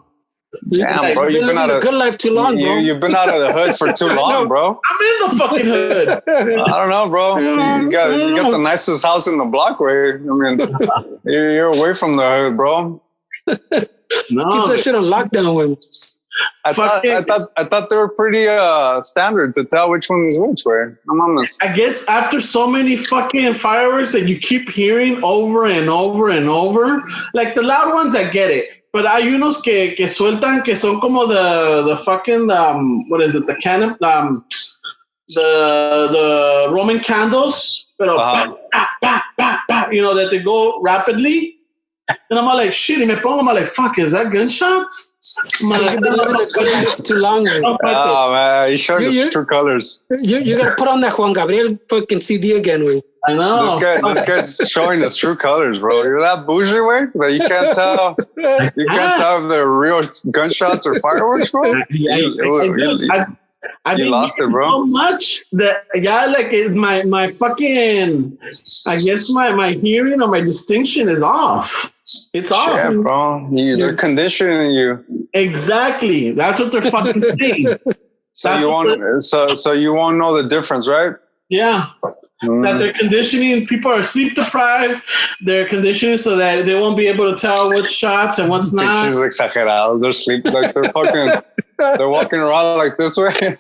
like, bro, you've been out of good life too long, bro. You've been out of the hood for too long, bro. I'm in the fucking hood. I don't know, bro. You got the nicest house in the block, right? You're away from the hood, bro. No, keeps that shit on lockdown with. I thought they were pretty standard to tell which one is which way. I guess after so many fucking fireworks that you keep hearing over and over and over, like the loud ones, I get it. But hay unos que sueltan que son como the fucking what is it? The cannon, the Roman candles, pero that they go rapidly. And I'm like, shit, and I'm like, fuck, is that gunshots? Too long. Oh, man, he showed his true colors. You gotta put on that Juan Gabriel fucking CD again, way. I know. This guy's showing his true colors, bro. You're that bougie, way that you can't tell. You can't tell if they're real gunshots or fireworks, bro. You lost it, bro. So much that my fucking, I guess my hearing or my distinction is off. It's off. Yeah, bro. They're conditioning you. Exactly. That's what they're fucking saying. So you won't know the difference, right? Yeah. that they're conditioning. People are sleep deprived. They're conditioning so that they won't be able to tell what's shots and what's not. Pinches exagerados. They're sleep like they're fucking. They're walking around like this way.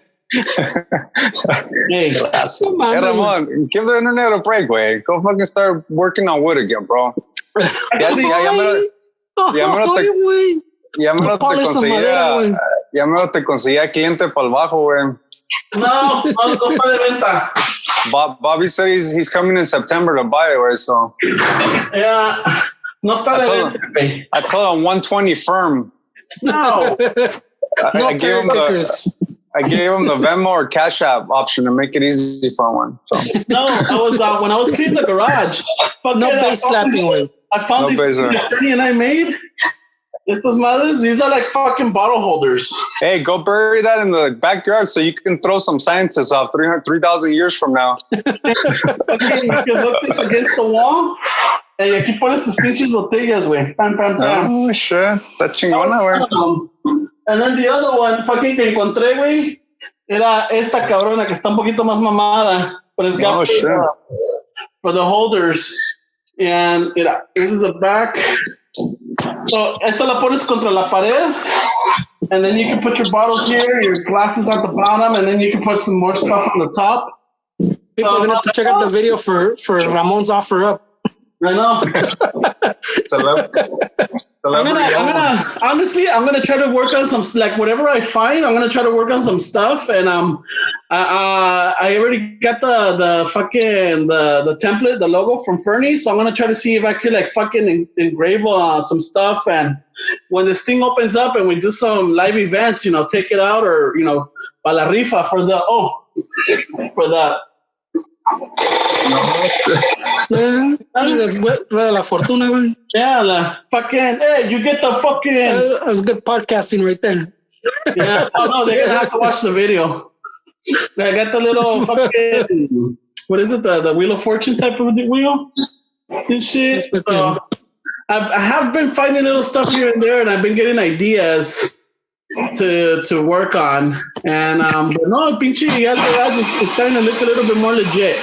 Hey, Ramon, give the internet a break, way. Go fucking start working on wood again, bro. Ya me te conseguía cliente para el bajo, güey. No está de venta. Bobby said he's coming in September to buy it, right? So yeah, no está de venta. I told him 120 firm. No, I gave him the Venmo or Cash App option to make it easy for one. So. No, I was when I was cleaning the garage. No base slapping, güey. I found these things that Ernie and I made. Estas madres, these are like fucking bottle holders. Hey, go bury that in the backyard so you can throw some scientists off 3,000 years from now. Okay, you can look this against the wall. Hey, aquí pones tus pinches botellas, güey. Pam, pam, pam. Oh, shit. Está chingona, güey. And then the other one, fucking que encontré, güey, era esta cabrona que está un poquito más mamada. But it's got for the holders. And this is the back. So, esta la pones contra la pared, and then you can put your bottles here, your glasses at the bottom, and then you can put some more stuff on the top. People are gonna have to check out the video for Ramon's offer up. I know. I'm gonna try to work on some, like, whatever I find. I'm gonna try to work on some stuff, and I already got the fucking the template, the logo from Fernie. So I'm gonna try to see if I could like fucking engrave some stuff, and when this thing opens up and we do some live events, take it out, or para la rifa for the La fortuna, güey. Yeah, the fucking, hey, you get the fucking. That's good podcasting right there. Yeah, no, they're gonna have to watch the video. I got the little fucking, what is it, the Wheel of Fortune type of wheel and shit. So I have been finding little stuff here and there, and I've been getting ideas to work on. And but no, pinche, it's starting to look a little bit more legit.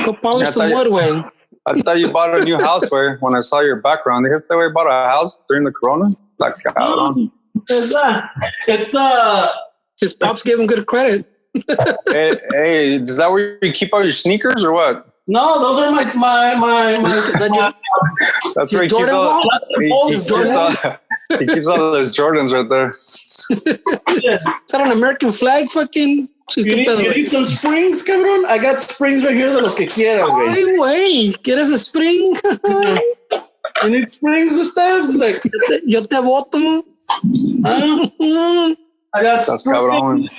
Go polish some wood, way. I thought you bought a new house, way. When I saw your background, you that way bought a house during the corona. Like, it's the his pops gave him good credit. hey, is that where you keep all your sneakers or what? No, those are my That's where he keeps all those Jordans right there. Is that an American flag? Fucking. You need some springs, cabrón? I got springs right here de los que quieras, güey. Ay, güey. ¿Quieres a spring? You need springs and stuff? Like, yo te voto. I got springs.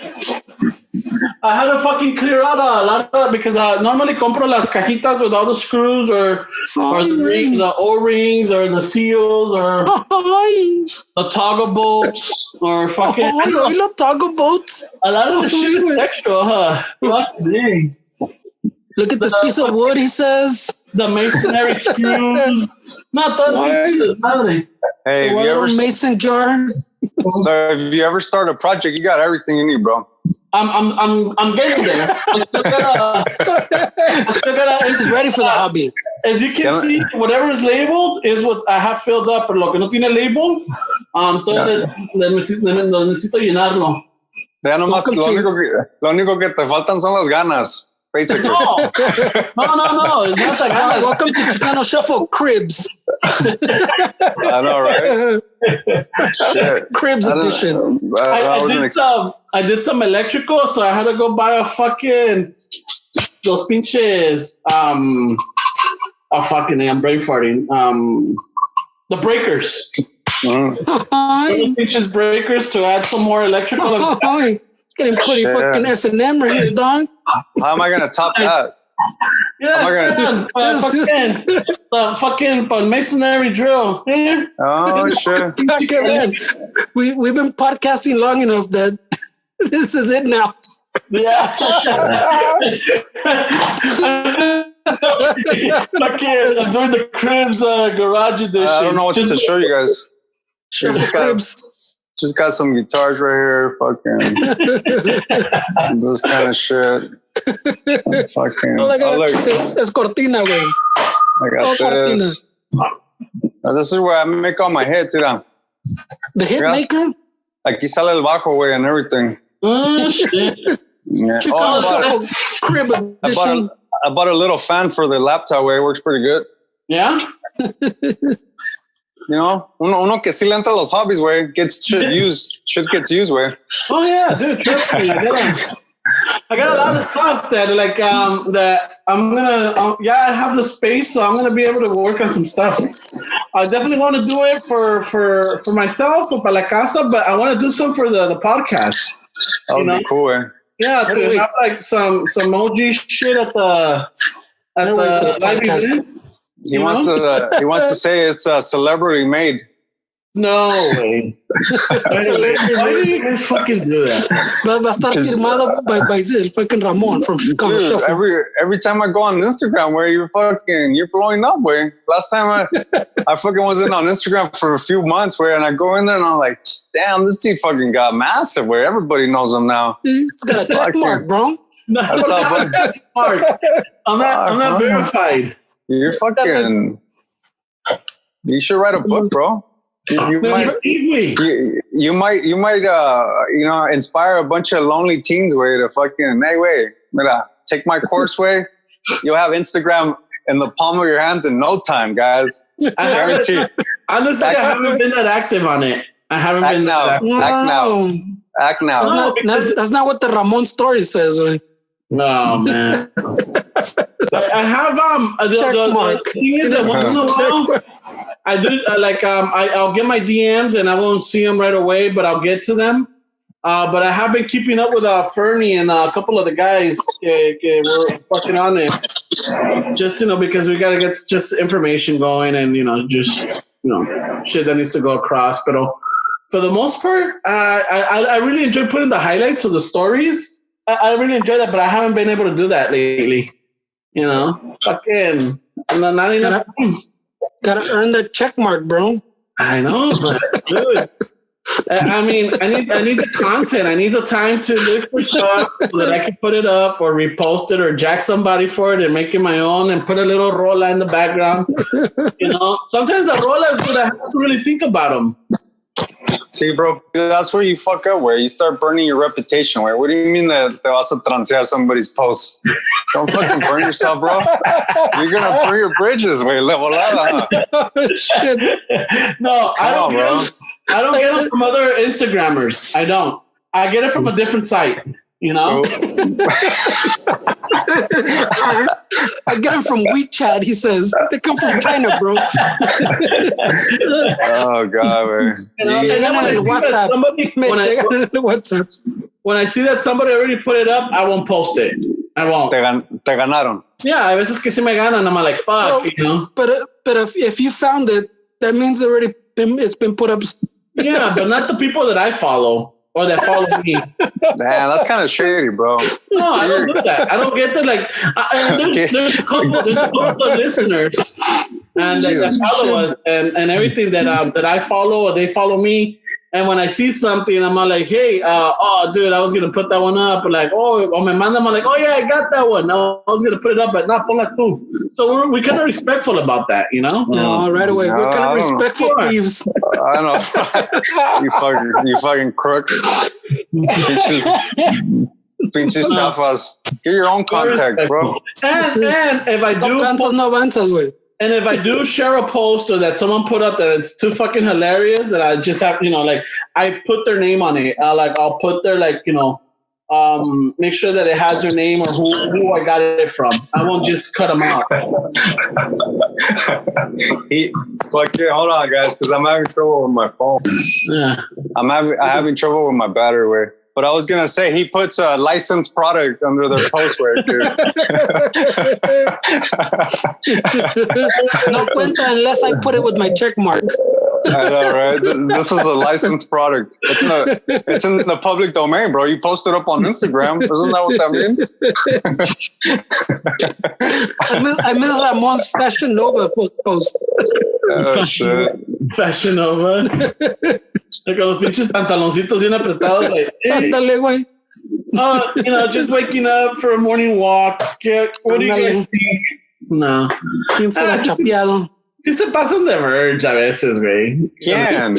I had to fucking clear out a lot of, because I normally compro las cajitas with all the screws or the O-rings or the seals or the toggle bolts or fucking. Los toggle bolts. A lot of the shit is sexual, huh? Fuck me. Look at this piece of wood, he says. The masonry screws. Not that madre. Hey, the little mason jar. So if you ever start a project, you got everything you need, bro. I'm getting there. It's ready for the hobby. As you can see, whatever is labeled is what I have filled up. Pero lo que no tiene label, necesito llenarlo. Ya nomás, lo único que te faltan son las ganas. Basically. No. It's not that ganas. Welcome to Chicano Shuffle Cribs. I know, right? Shit. Cribs edition. I did some electrical, so I had to go buy a fucking those pinches. I'm brain farting. The breakers. Those pinches breakers to add some more electrical. It's getting pretty fucking S&M right here, dog. How am I gonna top that? Yeah, the fucking masonry drill. Yeah. Oh shit! Okay, man. We've been podcasting long enough that this is it now. Yeah. I'm doing the Cribs garage edition. I don't know what to show you guys. Cribs. Just got some guitars right here, fucking this kind of shit. Fucking. All I got look, es cortina, güey. I got this. This is where I make all my hits, mira. The hit maker? Aquí sale el bajo, güey, and everything. Shit. Yeah. Chicano Shuffle Crib Edition. I bought a little fan for the laptop, güey. It works pretty good. Yeah? You know, uno que sí le entra a los hobbies, güey, shit gets used, güey. Oh yeah, dude, trust me. I got a lot of stuff that that I'm gonna I have the space, so I'm gonna be able to work on some stuff. I definitely want to do it for myself or para la casa, but I want to do some for the podcast. That would be cool, eh? Yeah, to have like some OG shit at the live event. He wants to say it's celebrity made. No way. Why do you guys fucking do that? Va a estar firmado by el fucking Ramon from Chicano Shuffle. Every time I go on Instagram, where you're blowing up, where last time I fucking wasn't on Instagram for a few months, where and I go in there and I'm like, damn, this dude fucking got massive, where everybody knows him now. It's got a check mark, bro. No, I'm not verified. You're fucking. You should write a book, bro. You might inspire a bunch of lonely teens way to fucking take my course way. You'll have Instagram in the palm of your hands in no time, guys. I guarantee. Honestly, I haven't been that active on it. I haven't been that active. Act now. That's not what the Ramon story says, man. No, man. I have check mark. The thing is that once in a while, I do I'll get my DMs and I won't see them right away, but I'll get to them. But I have been keeping up with Fernie and a couple of the guys. We're fucking on it, just because we gotta get just information going and shit that needs to go across. But for the most part, I really enjoy putting the highlights of the stories. I really enjoy that, but I haven't been able to do that lately. Fucking not enough. Gotta earn that check mark, bro. I know, but dude. I mean, I need the content. I need the time to look for stuff so that I can put it up or repost it or jack somebody for it and make it my own and put a little rolla in the background. Sometimes the rolla, dude, I have to really think about them. See, bro, that's where you fuck up, where you start burning your reputation. Where what do you mean that te vas a transear somebody's post? Don't fucking burn yourself, bro. You're gonna burn your bridges, way levolada. Oh, shit. No, I don't get them from other Instagrammers. I don't. I get it from a different site. So, I get them from WeChat. He says they come from China, bro. Oh God, man. WhatsApp. When I see that somebody already put it up, I won't post it. I won't. Te ganaron. Yeah, a veces que se me ganan. I'm like, fuck, But if you found it, that means it's been put up. Yeah, but not the people that I follow. Or that follow me. Man, that's kind of shady, bro. No, I don't do that. I don't get that. There's a couple of listeners and that follow us and everything that I follow or they follow me. And when I see something, I'm like, hey, dude, I was going to put that one up. Like, or my man, I'm like, oh, yeah, I got that one. No, I was going to put it up, but not ponla tú. So we're kind of respectful about that, No, right away. We're kind of respectful thieves. I know. You fucking crook. Pinches chafas. Get your own contact, bro. And if I do... No avanzas, güey. And if I do share a post or that someone put up that it's too fucking hilarious that I just have, I put their name on it. I'll put their make sure that it has their name or who I got it from. I won't just cut them out. Hold on, guys, because I'm having trouble with my phone. Yeah, I'm having trouble with my battery. Way. But I was gonna say he puts a licensed product under their postware, dude. No cuenta unless I put it with my check mark. I know, right? This is a licensed product. It's in the public domain, bro. You post it up on Instagram. Isn't that what that means? I miss Ramon's Fashion Nova post. Oh, shit. Fashion Nova. Con los pinches pantaloncitos bien apretados. Ándale, güey. Just waking up for a morning walk. What do you guys think? No. Bien fuera chapeado. Sí se pasan de verge a veces, güey. ¿Quién?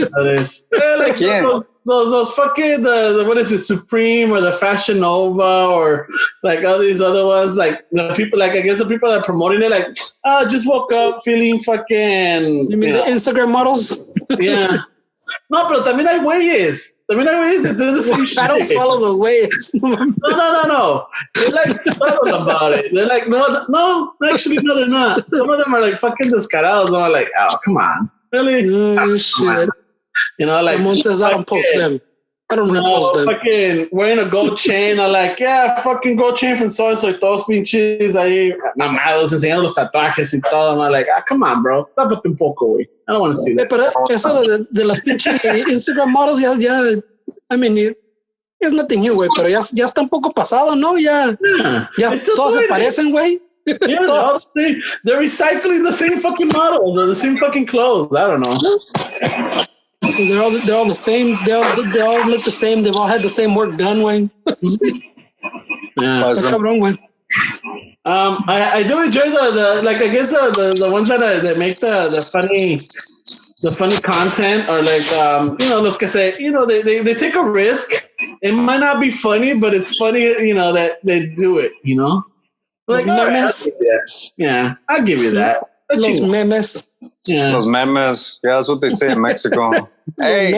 Like ¿Quién? Those fucking the what is it, Supreme or the Fashion Nova or like all these other ones, like the people, like I guess the people that are promoting it, like just woke up feeling fucking. You mean the Instagram models? Yeah. No, pero también hay güeyes. That do the same shit. I don't follow the ways. No. They're like subtle about it. They're like, no, actually, no, they're not. Some of them are like fucking descarados. No, like, oh, come on. Really? Oh, shit. Like. Someone says I don't post them. I don't repost them. Fucking wearing a gold chain. I'm like, yeah, fucking gold chain from so-and-so. Y todos pinches ahí mamados enseñando los tatuajes y todo. I'm like, come on, bro. Tápate un poco, güey. I don't want to see that. Pero eso de las pinches Instagram models ya, I mean, it's nothing new, güey, pero ya está un poco pasado, ¿no? Ya todos se parecen, güey. Yeah, they're recycling the same fucking models or the same fucking clothes. I don't know. They're all the same. They all look the same. They've all had the same work done, güey. Yeah. Cabrón, güey. I do enjoy the like I guess the ones that make the funny content, or like los que say, they take a risk. It might not be funny, but it's funny, that they do it, like memes. Yeah, I'll give you that. Los memes. Yeah. Los memes. Yeah, that's what they say in Mexico. Hey,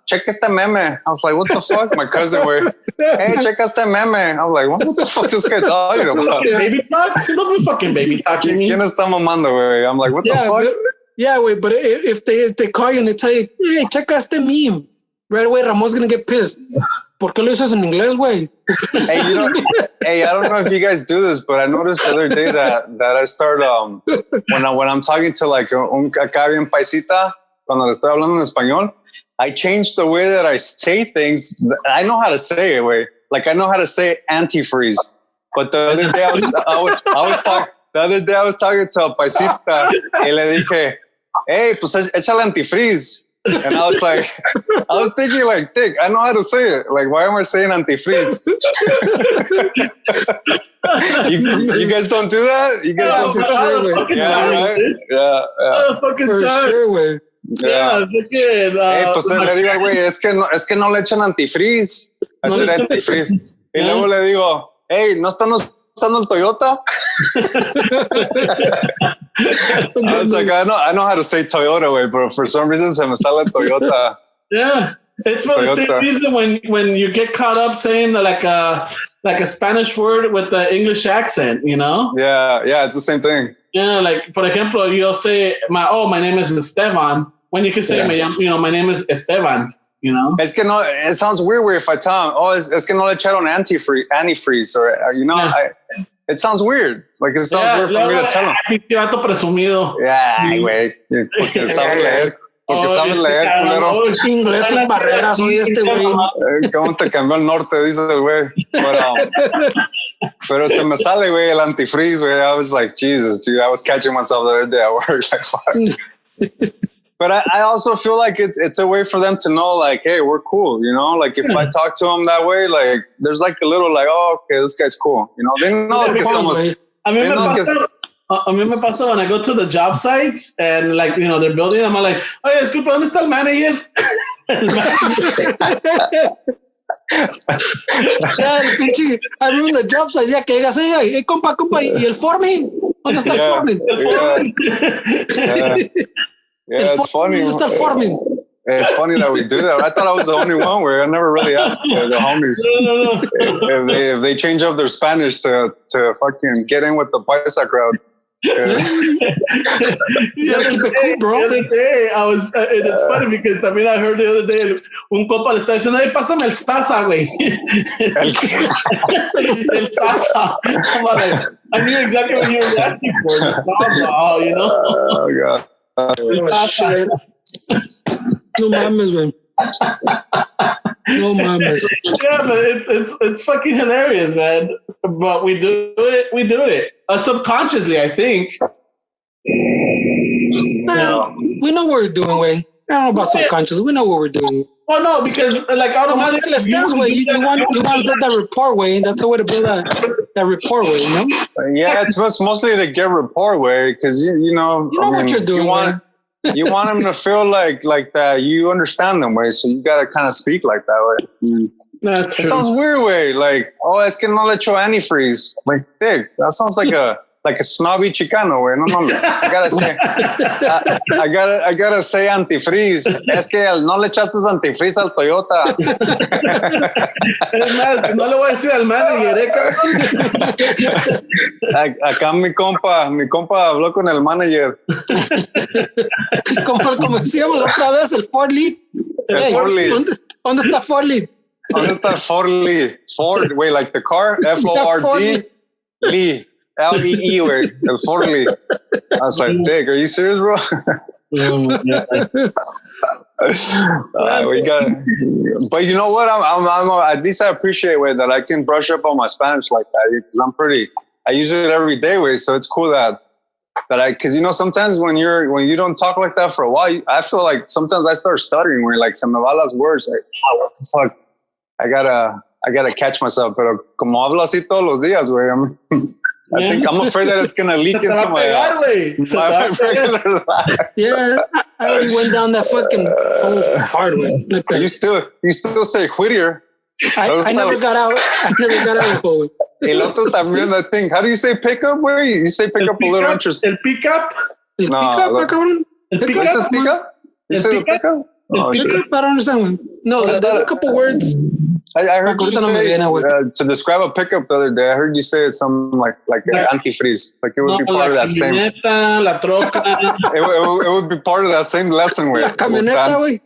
check este meme. I was like, what the fuck? My cousin were, hey, check este meme. I was like, what the fuck is this guy talking about? Baby talk? Don't be fucking baby talking me. ¿Quién está mamando, güey? I'm like, what the fuck? But, but if they call you and they tell you, hey, check este meme, right away Ramon's gonna get pissed. ¿Por qué lo dices en inglés, güey? Hey, I don't know if you guys do this, but I noticed the other day that I start when I'm talking to like acá bien paisita, cuando le estoy hablando en español, I change the way that I say things. I know how to say it, güey. Like I know how to say antifreeze. But the other day I was talking to a paisita y le dije, hey, pues échale antifreeze. And I was thinking like, Dick, I know how to say it. Like, why am I saying antifreeze? you guys don't do that? You guys don't do that? Yeah, right? Yeah. For sure, güey. Yeah, hey, pues le digo, güey, es que no le echan antifreeze. Hacer antifreeze. Y luego le digo, hey, ¿no están usando el Toyota? I was like, I know how to say Toyota, way, but for some reason se me sale Toyota. Yeah, it's for the same reason when you get caught up saying like a Spanish word with the English accent, Yeah, it's the same thing. Yeah, like por ejemplo, you'll say my name is Esteban, when you can say my name is Esteban. Es que no, it sounds weird if I tell him, es que no le echaron antifreeze, or it sounds weird. Like it sounds weird for me to tell him. Gato presumido. Yeah, güey. Porque sabe leer. Culero. Inglés en barreras, oye este güey. ¿Cómo te cambió el norte? Dice el güey. Pero se me sale, güey, el antifreeze, güey. I was like, Jesus, dude. I was catching myself the other day at work. Like, fuck. But I also feel like it's a way for them to know, like, hey, we're cool, Like, if I talk to them that way, like, there's like a little, like, oh, okay, this guy's cool, They know que somos. A mí me pasa when I go to the job sites and, like, they're building, I'm like, oye, disculpa, ¿dónde está el manager? Ya, el pinche, I remember the job sites, ya que digas, hey, compa, ¿y el forming? ¿Dónde está el forming? Yeah, it's funny. ¿Dónde está el forming? It's funny that we do that. I thought I was the only one where I never really asked the homies if they change up their Spanish to fucking get in with the paisa crowd. You gotta keep it cool, bro. The other day, I was, and it's funny because también I heard the other day, un compa le está diciendo, hey, pásame el salsa, güey. El salsa. I knew exactly what you were asking for. The salsa, Oh, God. Shit. No mames, güey. No mames. Yeah, but it's fucking hilarious, man. But we do it. Subconsciously, I think. We know what we're doing, way. I don't know about subconscious. We know what we're doing. Oh no, because like automatically, you want to build that rapport way. That's the way to build that rapport way, you know? Yeah, it's mostly to get rapport way because you know what you're doing. You want them to feel like that you understand them way, so you gotta kind of speak like that way. That's true. It sounds weird way, like es que no le echo antifreeze. Like, dick, that sounds like a snobby Chicano way. No mames. I gotta say antifreeze. Es que no le echaste antifreeze al Toyota. Es más, no le voy a decir al manager, Acá mi compa habló con el manager. Como decíamos la otra vez, el Fordlee. Fordlee. ¿Dónde está Fordlee? ¿Dónde está Fordlee? Ford, wait, like the car? F-O-R-D? Lee. L-E-E, way. El Fordlee. I was like, dick, are you serious, bro? We got. But you know what? I'm at least I appreciate way that I can brush up on my Spanish like that because I use it every day, way. So it's cool that because you know sometimes when you don't talk like that for a while, I feel like sometimes I start stuttering where like se me va las words like what the fuck. I gotta catch myself, pero como hablo así todos los días, güey. I think I'm afraid that it's gonna leak into my regular life. Yeah, I already went down that fucking hard way. You still say Whittier. I never got out. I never got out of the way. El otro también, I think. How do you say pickup? Where you say pickup a little interesting. El pickup. El pickup, cabrón. El pickup. This is pickup. You say the pickup. Oh, pickup. I don't understand. No, there's a couple words. I heard you say to describe a pickup the other day. I heard you say it's something like antifreeze, like it would be part of that same. La troca. It would be part of that same lesson, way. La camioneta, güey.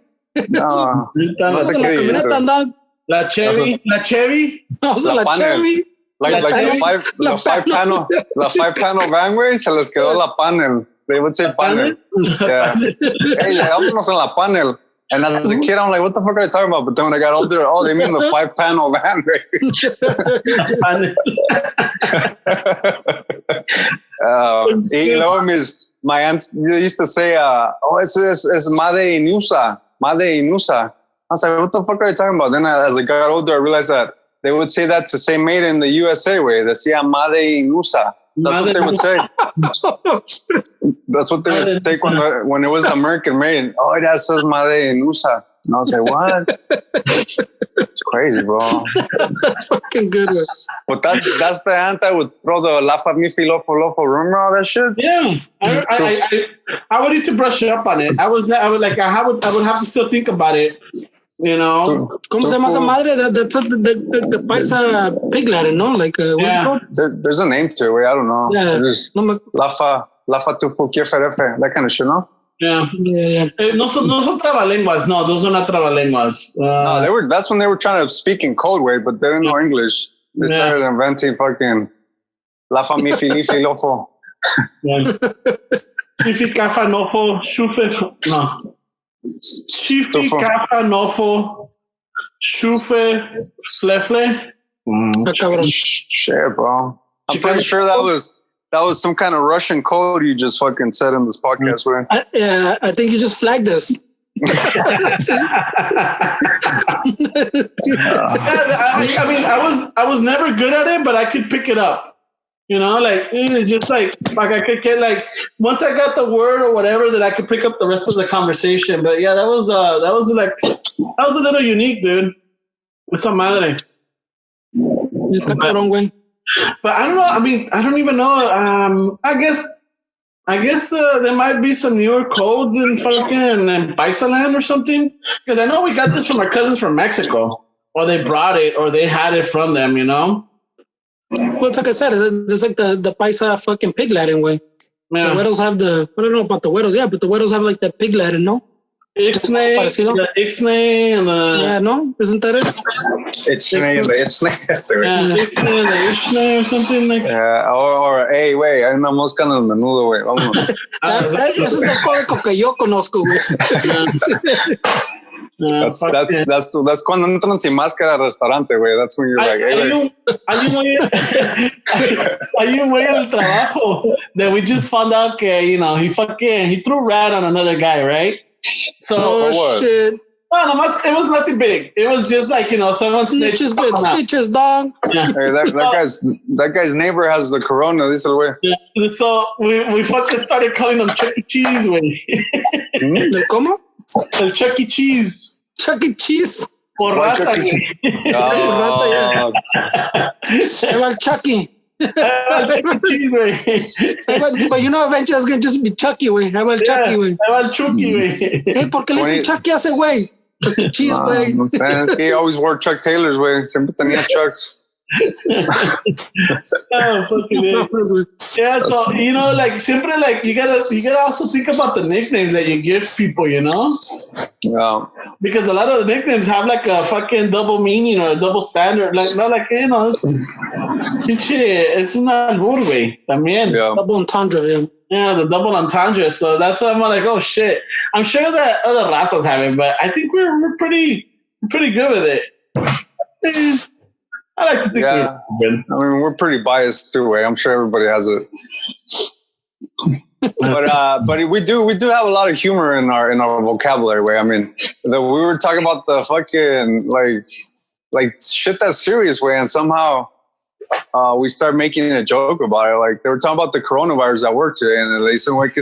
No sé qué camioneta, la Chevy. No, la Chevy. Like the five panel van, way. Se les quedó la panel. They would say panel. Yeah. Hey, vámonos en la panel. And as a kid, I'm like, what the fuck are they talking about? But then when I got older, they mean the 5-panel van. Y luego my aunts used to say, es Made Inusa. Made Inusa. I was like, what the fuck are they talking about? Then as I got older, I realized that they would say that to say made in the USA way. They say Made Inusa. That's what they would say. That's what they would say when it was American made. Oh, that says Made in USA. And I was like, what? It's crazy, bro. That's fucking good. But that's the aunt that would throw the La Famifi Lofo. Remember all that shit? Yeah. I would need to brush up on it. I would have to still think about it. You know, ¿Cómo se llama esa madre? That's the paisa pig Latin, no? Like, what's it called? There's a name to it. I don't know. Yeah. Lafa tufu kieferefe, that kind of shit, no? Yeah. No son trabalenguas. No, those are not trabalenguas. No, that's when they were trying to speak in code way, but they didn't know English. They started inventing fucking lafa mifi nifi lofo. Mifi kafa nofo shufe. No. Chifi, Kafa, Nofo, Shufe, Flefle. Shit, bro. I'm pretty sure that was some kind of Russian code you just fucking said in this podcast, right? I think you just flagged us. I was never good at it, but I could pick it up. You know, like it's just like I could get like once I got the word or whatever, that I could pick up the rest of the conversation. But yeah, that was a little unique, dude. Esa madre. It's a wrong way. But I don't know. I mean, I don't even know. I guess there might be some newer codes in fucking Paisaland or something. Because I know we got this from our cousins from Mexico, or they brought it, or they had it from them. You know. Well, it's like I said, it's like the paisa fucking pig Latin way. Yeah. The Güeros have I don't know about the Güeros, yeah, but the Güeros have like that pig Latin, no? Ixnay, the Ixnay and the... Yeah, no? Isn't that it? Ixnay and the Ixnay. Yeah, Ixnay and the Ixnay or something like that. Yeah, or hey, güey, hay una mosca en el menudo, güey, vámonos. Ese es el código que yo conozco, güey. That's cuando entran sin máscara al restaurante, güey. That's when you're like, hey, hay un güey en el trabajo that we just found out que, you know, he threw rat on another guy, right? So shit. No, it was nothing big. It was just like, someone snitches good stitches, dog. Yeah. Hey, that guy's neighbor has the corona. This way. Yeah. So we fucking started calling them Chuck E. Cheese, way. ¿Cómo? El Chuck E. Cheese. Chuck E. Cheese. Por rata, Por Chucky. Cheese, way. But eventually it's gonna just be Chucky, way. How about Chucky, way? How about Chucky, way? Hey, ¿por qué le dicen Chucky a ese güey? Chuck E. Cheese, way. He always wore Chuck Taylor's, way. Siempre tenía Chucks. Oh, fucking yeah. So siempre you gotta also think about the nicknames that you give people, Yeah. Because a lot of the nicknames have like a fucking double meaning or a double standard. Like not like it's un albur, güey. También. Yeah. Double entendre, yeah. Yeah, the double entendre. So that's why I'm like, oh shit. I'm sure that other razas have it, but I think we're pretty good with it. I like to think we're pretty biased too, way. I'm sure everybody has it. But we do have a lot of humor in our vocabulary, way. I mean, we were talking about the fucking like shit that's serious, way, and somehow we start making a joke about it. Like they were talking about the coronavirus at work today, and le dicen, güey, que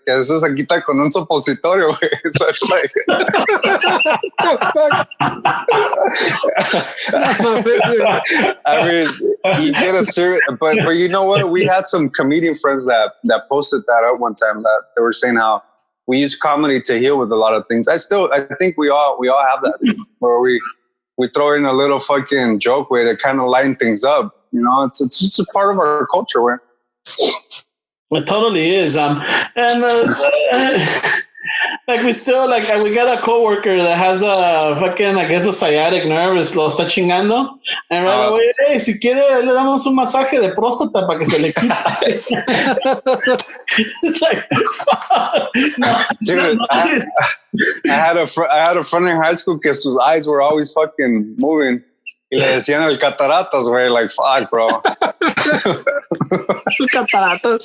eso se quita con un supositorio, güey. So it's like, I mean, you get a serious, but you know what? We had some comedian friends that posted that up one time, that they were saying how we use comedy to heal with a lot of things. I think we all have that, where we throw in a little fucking joke way to kind of lighten things up. It's just a part of our culture, way. It totally is. And we still we got a coworker that has a fucking, I guess, a sciatic nerve, lo está chingando, and right away, hey, si quiere le damos un masaje de próstata para que se le quite. It's like, dude, I had a friend in high school que sus eyes were always fucking moving. Y le decían el cataratas, güey, like, fuck, bro. Cataratas.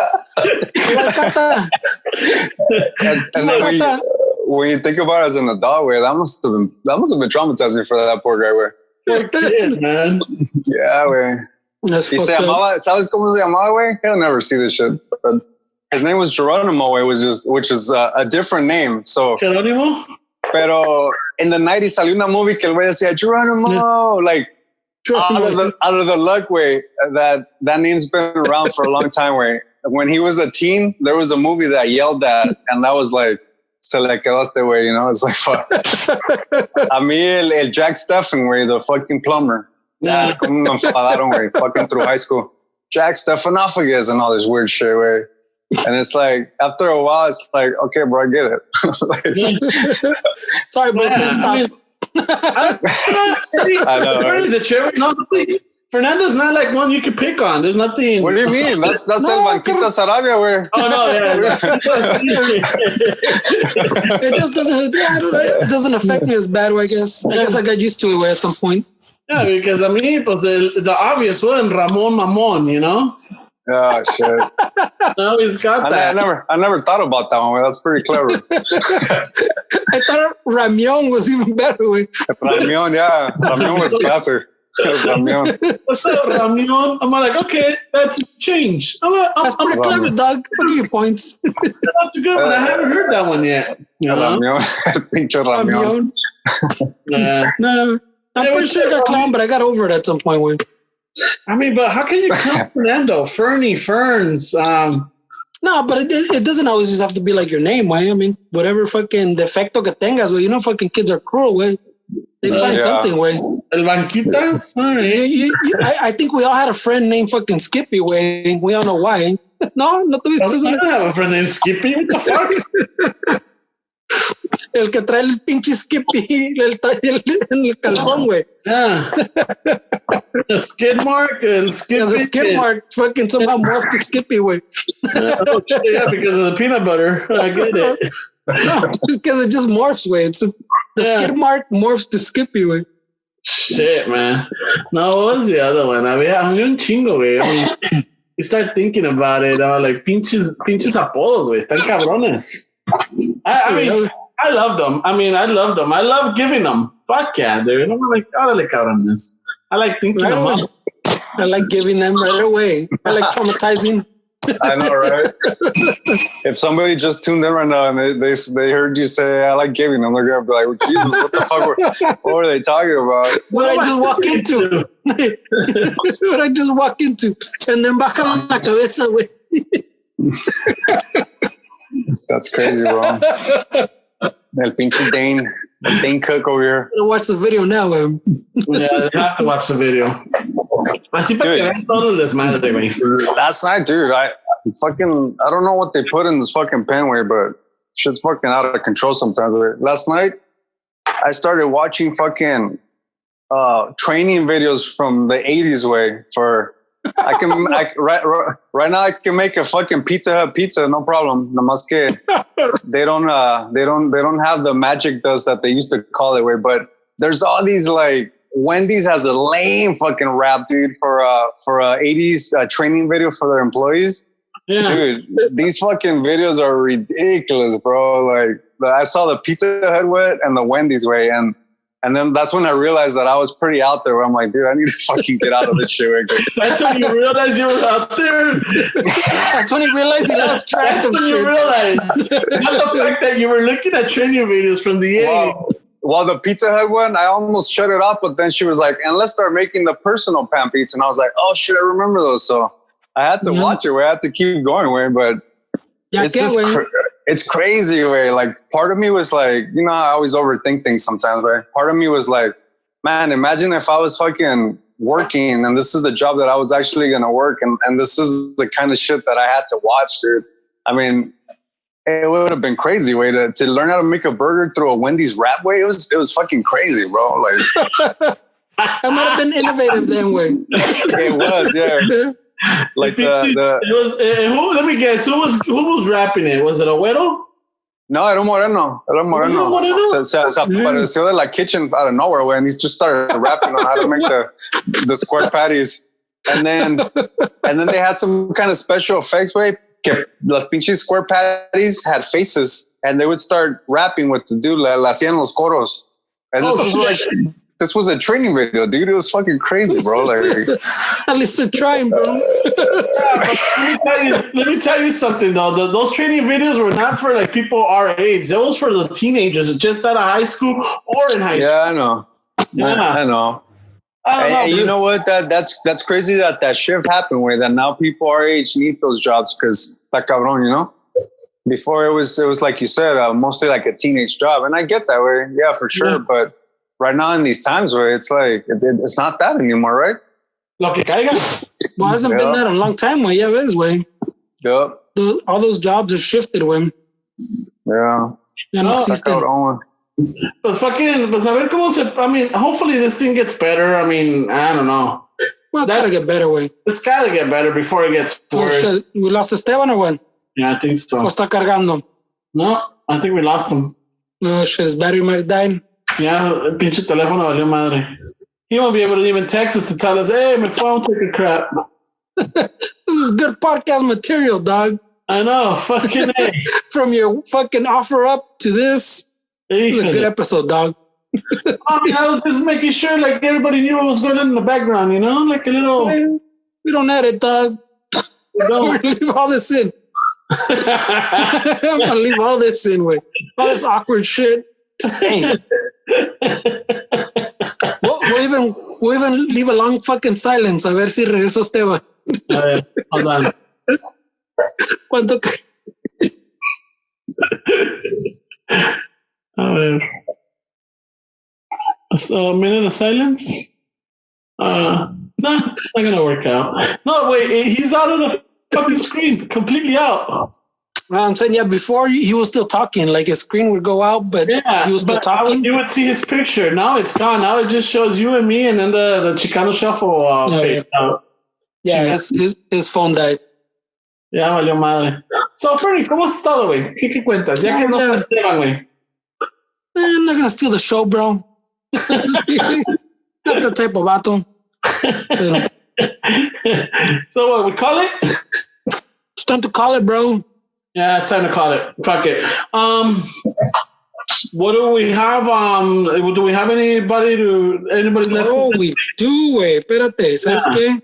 And then when you think about it as an adult, güey, that must have been traumatizing for that poor guy, güey. Man. Yeah, güey. ¿Sabes cómo se llamaba, güey? He'll never see this shit. But his name was Geronimo, which is a different name. So Geronimo? Pero in the 90s salió una movie que el güey decía Geronimo, like out of the luck, way, that name's been around for a long time, way. When he was a teen, there was a movie that yelled that, and that was like, se le quedó este way, it's like, fuck. A mí el Jack Steffen, way, the fucking plumber. Yeah, como me enfadaron, way, fucking through high school. Jack Stephanophagus and all this weird shit, way. And it's like, after a while, it's like, okay, bro, I get it. Sorry, bro, can't stop. I know. The cherry, Fernando's not like one you could pick on. There's nothing. What do you mean? That's El Banquita Sarabia, where? Oh no, yeah. It just doesn't. It doesn't affect me as bad. I guess I got used to it. Way at some point. Yeah, because I mean, pues the obvious one, Ramon Mamon, Oh shit! No, he's got that. I never thought about that one. That's pretty clever. I thought Ramion was even better. Ramion, yeah. Ramion was classer. Ramion. What's up, Ramion? I'm like, okay, that's change. That's pretty clever, dog. I'll give you points. That's a good one. I haven't heard that one yet. Ramion. Pinche Ramion. No. I'm pretty sure I got clown, but I got over it at some point. I mean, but how can you clown Fernando? Ferns. No, but it doesn't always just have to be like your name, way. I mean, whatever fucking defecto que tengas, way. Fucking kids are cruel, way. They find something, way. El Banquita? I think we all had a friend named fucking Skippy, way. We all know why. No tuviste eso. I don't have a friend named Skippy. What the fuck? El que trae el pinche Skippy en el calzón, güey. Yeah. The skid mark. The skid mark fucking somehow morphed to Skippy, güey. Yeah, because of the peanut butter. I get it. No, because it just morphs, güey. The skid mark morphs to Skippy, güey. Shit, man. No, what was the other one? Había un chingo, güey. You start thinking about it. Like, pinches apodos, güey. Están cabrones. I mean, I love them. I mean, I love them. I love giving them. Fuck yeah, dude. I'm like, órale, cabrones. I like thinking them up. I like giving them right away. I like traumatizing. I know, right? If somebody just tuned in right now and they heard you say, I like giving them, they're going to be like, Jesus, what the fuck what were they talking about? What I just walk into. What I just walk into. And then bajan la cabeza, güey. That's crazy, bro. El pinche Dane Cook over here. Watch the video now, güey. Yeah, they have to watch the video. Así para que vean todo el desmadre, güey. Last night, dude, I don't know what they put in this fucking pen, way, but shit's fucking out of control sometimes. Way. Last night, I started watching fucking training videos from the 80s, way. Right now I can make a fucking Pizza Hut pizza, no problem. Nomás que they don't have the magic dust that they used to call it, way. But there's all these like. Wendy's has a lame fucking rap, dude, for a 80s training video for their employees. Yeah. Dude, these fucking videos are ridiculous, bro. Like I saw the Pizza Hut way and the Wendy's way, and then that's when I realized that I was pretty out there. Where I'm like, dude, I need to fucking get out of this shit. That's when you realized you were out there. That's when you realized you lost track. That's when you realized. Not the fact that you were looking at training videos from the 80s. Well, the Pizza Hut one, I almost shut it off, but then she was like, and let's start making the personal pan pizza. And I was like, oh shit, I remember those. So I had to watch it. I had to keep going, way, but it's just it's crazy, way. Like part of me was like, you know, I always overthink things sometimes, right? Part of me was like, man, imagine if I was fucking working and this is the job that I was actually going to work. And this is the kind of shit that I had to watch, dude. I mean, it would have been crazy way to learn how to make a burger through a Wendy's rap way. It was fucking crazy, bro. Like that might have been innovative then way. It was, yeah. Like it was. Who? Let me guess. Who was rapping it? Was it Agüero? No, era Moreno. Se apareció de la kitchen out of nowhere, way, and he just started rapping on how to make the square patties, and then they had some kind of special effects way. Que las pinches square patties had faces and they would start rapping with the dude, la hacían los coros. And this was a training video, dude. It was fucking crazy, bro. Like, at least they're trying, bro. Let me tell you something though. Those training videos were not for like people our age. Those for the teenagers just out of high school or in high school. Yeah, I know. Yeah. I know. And you know what? That's crazy that shift happened where that now people our age need those jobs because that cabrón, you know. Before it was like you said, mostly like a teenage job, and I get that way, yeah, for sure. Yeah. But right now in these times where it's like it's not that anymore, right? Lo que caiga. Well, it hasn't been that in a long time, way. Yeah, it is, way. Yep. All those jobs have shifted, way. Yeah. Ya no existen. Pues fucking, pues a ver cómo se. I mean, hopefully this thing gets better. I mean, I don't know. Well, it's gotta get better, way. It's gotta get better before it gets worse. Oh, shit. We lost Esteban or what? Yeah, I think so. ¿O está cargando? No, I think we lost him. Oh shit, his battery might have died. Yeah, el pinche teléfono valió madre. He won't be able to even text us to tell us, hey, my phone took a crap. This is good podcast material, dog. I know, fucking A. From your fucking offer up to this. It was a good episode, dog. I was just making sure like everybody knew what was going on in the background, you know? Like a little... We don't edit, dog. We're going to leave all this in. I'm going to leave all this in, wait. All this awkward shit. Dang. We'll even leave a long fucking silence. A ver si regresa Esteban. Hold on. ¿Cuánto? A ver. A minute of silence? No, it's not gonna work out. No, wait, he's out of the fucking screen, completely out. Well, I'm saying, yeah, before he was still talking, like his screen would go out, but he was still talking. You would see his picture. Now it's gone. Now it just shows you and me, and then the Chicano Shuffle page out. Yeah, his phone died. Ya valió madre. So, Fernie, ¿cómo has estado, güey? ¿Qué cuentas? Ya que no está Esteban, güey. I'm not gonna steal the show, bro. Not the type of vato. So what, we call it? It's time to call it, bro. Yeah, it's time to call it. Fuck it. what do we have? Do we have anybody left? Oh, we do, güey. Espérate, ¿sabes qué?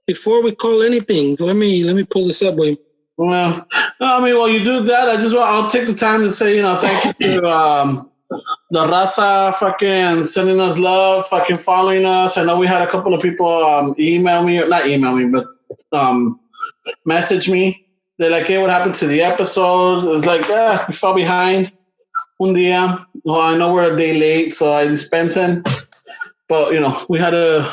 Before we call anything, let me pull this up, güey. Well, no, I mean, while you do that, I'll take the time to say, thank you to the Raza fucking sending us love, fucking following us. I know we had a couple of people not email me, but message me. They're like, hey, what happened to the episode? It's like, we fell behind un día. Well, I know we're a day late, so I dispensing. But, we had to,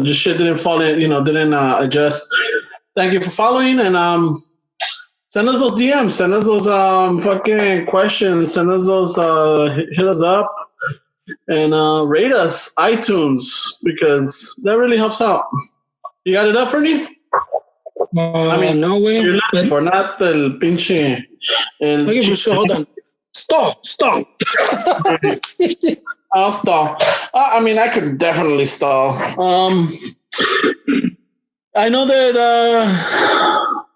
just shit didn't fall in, didn't adjust. Thank you for following, and send us those DMs, send us those fucking questions, send us those, hit us up, and rate us, iTunes, because that really helps out. You got it up, Fernie? No way. For not the pinche. Hold on. Stop. I'll stall. I could definitely stall. I know that,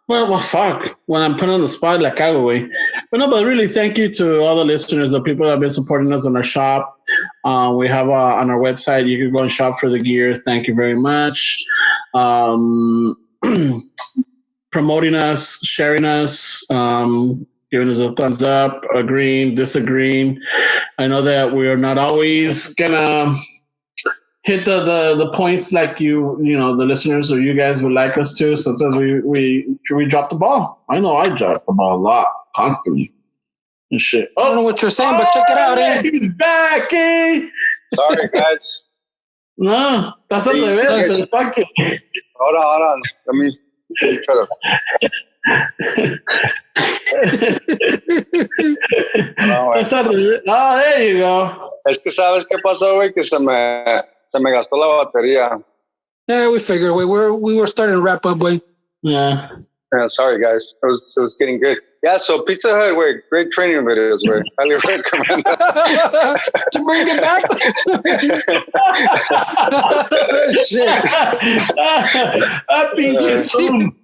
well, fuck. When I'm put on the spot, like I way. But really, thank you to all the listeners, the people that have been supporting us on our shop. We have on our website, you can go and shop for the gear. Thank you very much. Promoting us, sharing us, giving us a thumbs up, agreeing, disagreeing. I know that we are not always gonna hit the points like the listeners or you guys would like us to. Sometimes we drop the ball. I know I drop the ball a lot, constantly. And shit. I don't know what you're saying, but check it out, He's back, eh? Sorry, guys. No, that's al revés. Fuck it. Hold on. Let me try to. That's al revés. Oh, there you go. Es que sabes qué pasó, güey, que se me gastó la batería. Yeah, we figured we were starting to wrap up, boy. Yeah. Sorry, guys. It was getting good. Yeah, so Pizza Hut, güey, great training videos, güey. Highly recommend that. To bring it back? Shit. Pinche Zoom.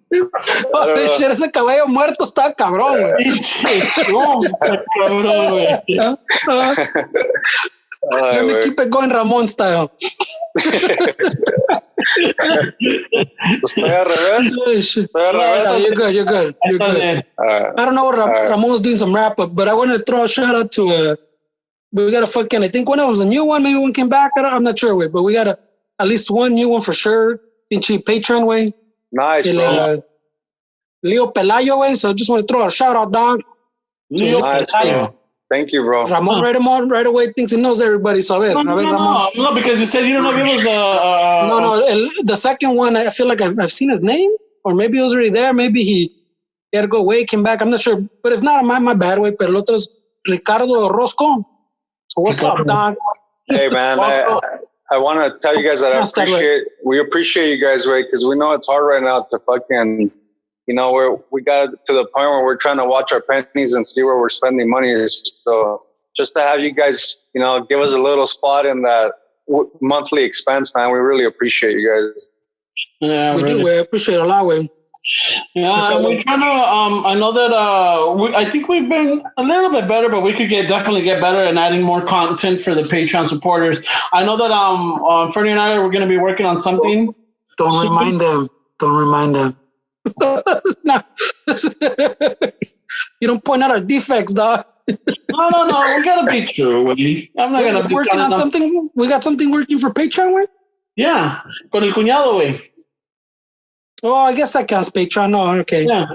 Oh, shit, ese caballo muerto está cabrón, güey. Pinche Zoom. Cabrón, güey. Let me keep it going Ramon style. Estoy al revés. You're good. I don't know what Ramon's doing some wrap up, but I wanted to throw a shout out to we got a fucking, I think one of them was a new one, maybe one came back. I'm not sure, but we got at least one new one for sure. Pinche Patreon way. Nice, bro. Leo Pelayo way. So I just want to throw a shout out, dog. Leo Pelayo. Thank you, bro. Ramon right away thinks he knows everybody. So no, because you said you don't know if it was No, the second one, I feel like I've seen his name, or maybe it was already there. Maybe he had to go away, came back. I'm not sure, but if not, my bad way. Pero el otro es Ricardo Rosco. So what's up, dog? Hey, man, I want to tell you guys that we appreciate you guys, right? Because we know it's hard right now to fucking. We got to the point where we're trying to watch our pennies and see where we're spending money. So just to have you guys, give us a little spot in that monthly expense, man, we really appreciate you guys. Yeah, we do. We appreciate a lot, way. Yeah, we're trying to. I know that. I think we've been a little bit better, but we could definitely get better and adding more content for the Patreon supporters. I know that. Fernie and I we're going to be working on something. Don't remind them. No. You don't point out our defects, dog. No. We gotta be true. I'm not gonna be working on something. We got something working for Patreon, way. Yeah, con el cuñado, way. Oh, I guess that counts Patreon. No, okay. Yeah,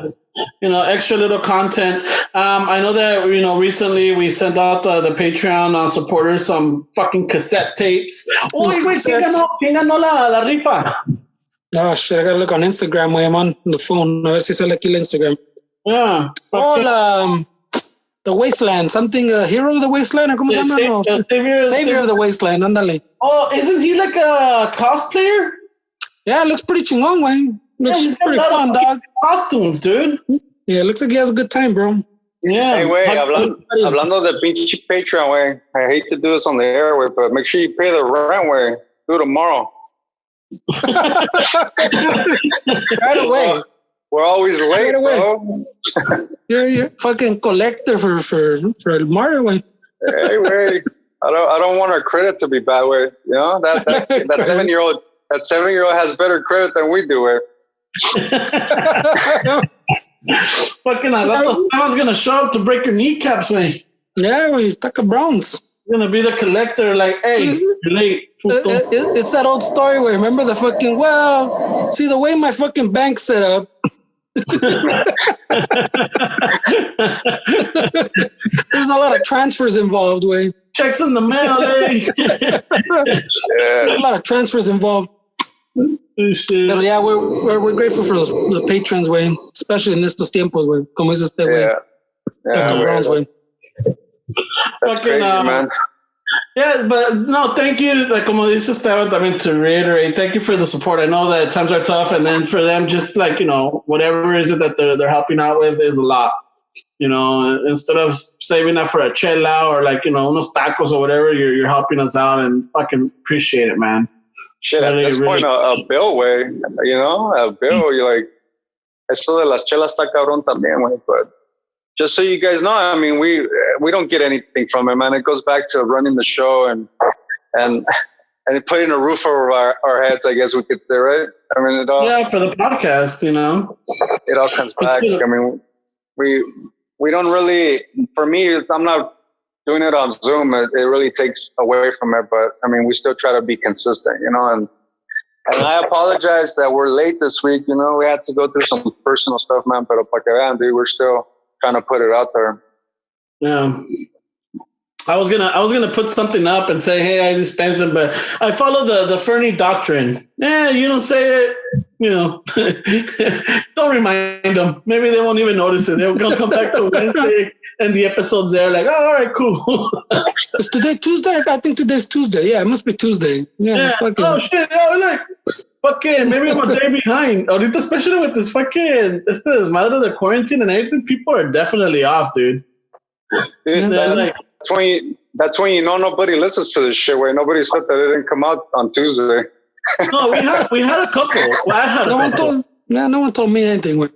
extra little content. I know that recently we sent out the Patreon supporters some fucking cassette tapes. Oh, ¿quién ganó la rifa? Oh shit! I gotta look on Instagram. Way I'm on the phone. A ver si sale aquí el Instagram. Yeah. Oh, the Wasteland. Something Hero of the Wasteland. ¿Cómo se llama? Savior of the Wasteland. Ándale. Oh, isn't he like a cosplayer? Yeah, it looks pretty chingón, way. Looks pretty fun, dog. Costumes, dude. Yeah, it looks like he has a good time, bro. Yeah. Hey, way, hablando de pinche Patreon, way. I hate to do this on the air, way, but make sure you pay the rent, way. Do it tomorrow. Right away. We're always late, right away. bro. You're fucking collector for El Mario, way. Hey, wait. I don't want our credit to be bad, way. You know that 7-year-old has better credit than we do, way. Fucking, someone's gonna show up to break your kneecaps, man. Yeah, we stuck a Browns. Gonna be the collector, like, hey, you're late. It's that old story where remember the fucking see the way my fucking bank's set up. There's a lot of transfers involved, way. Checks in the mail, eh? There's a lot of transfers involved. But yeah, we're grateful for the patrons, way, especially in estos tiempos, way. Como es este, way. Browns, way. That's crazy, man. Yeah, but no, thank you. Like, como dice Esteban, I mean, to reiterate, thank you for the support. I know that times are tough, and then for them, just like, you know, whatever is it that they're helping out with is a lot. You know, instead of saving that for a chela or like, you know, unos tacos or whatever, you're helping us out, and fucking appreciate it, man. Shit, really, at this point, a bill, way, you know, a bill, you're like, eso de las chelas está cabrón también, way, but just so you guys know, I mean, we don't get anything from it, man. It goes back to running the show and putting a roof over our heads, I guess we could say, right? I mean, it all... Yeah, for the podcast, you know. It all comes back. I mean, we don't really... For me, I'm not doing it on Zoom. It really takes away from it, but, I mean, we still try to be consistent, you know, and I apologize that we're late this week, you know. We had to go through some personal stuff, man, pero pa que vean, dude, we're still... trying to put it out there. Yeah, I was gonna put something up and say, hey, I dispense them, but I follow the Fernie doctrine. Yeah, you don't say it, you know. Don't remind them. Maybe they won't even notice it. They'll come back to Wednesday and the episode's there. Like, oh, all right, cool. Is today Tuesday? I think today's Tuesday. Yeah, it must be Tuesday. Yeah. Oh shit! Yeah, like. Fucking, maybe I'm a day behind. Ahorita, especially with this fucking, desmadre of the quarantine and everything, people are definitely off, dude. That's when you know nobody listens to this shit, where nobody said that it didn't come out on Tuesday. No, we had a couple. Well, I had no one told me anything.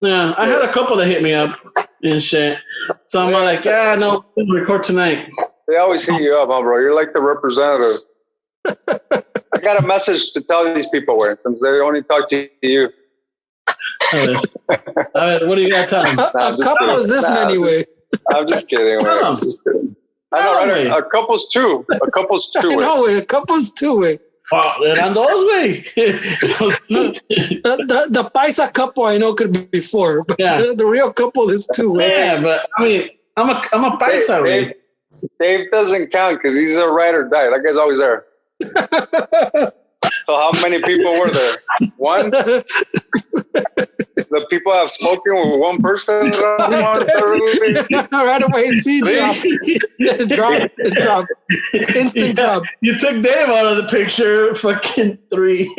Yeah, I had a couple that hit me up and shit. So I'm like, yeah, no, we'll record tonight. They always hit you up, huh, bro? You're like the representative. I got a message to tell these people, where since they only talk to you. All right, what do you got to tell them? A couple is this many, way. I'm just kidding. I know, right? A couple's two. A couple's two. I know, a couple's two, way. Oh, eran dos, way. The paisa couple I know could be four, but the real couple is two. Yeah, but I mean, I'm a paisa, way. Dave doesn't count because he's a ride or die. That guy's always there. So how many people were there? One? The people have spoken with one person? Right away, see, drop. Instant drop. You took Dave out of the picture, fucking 3.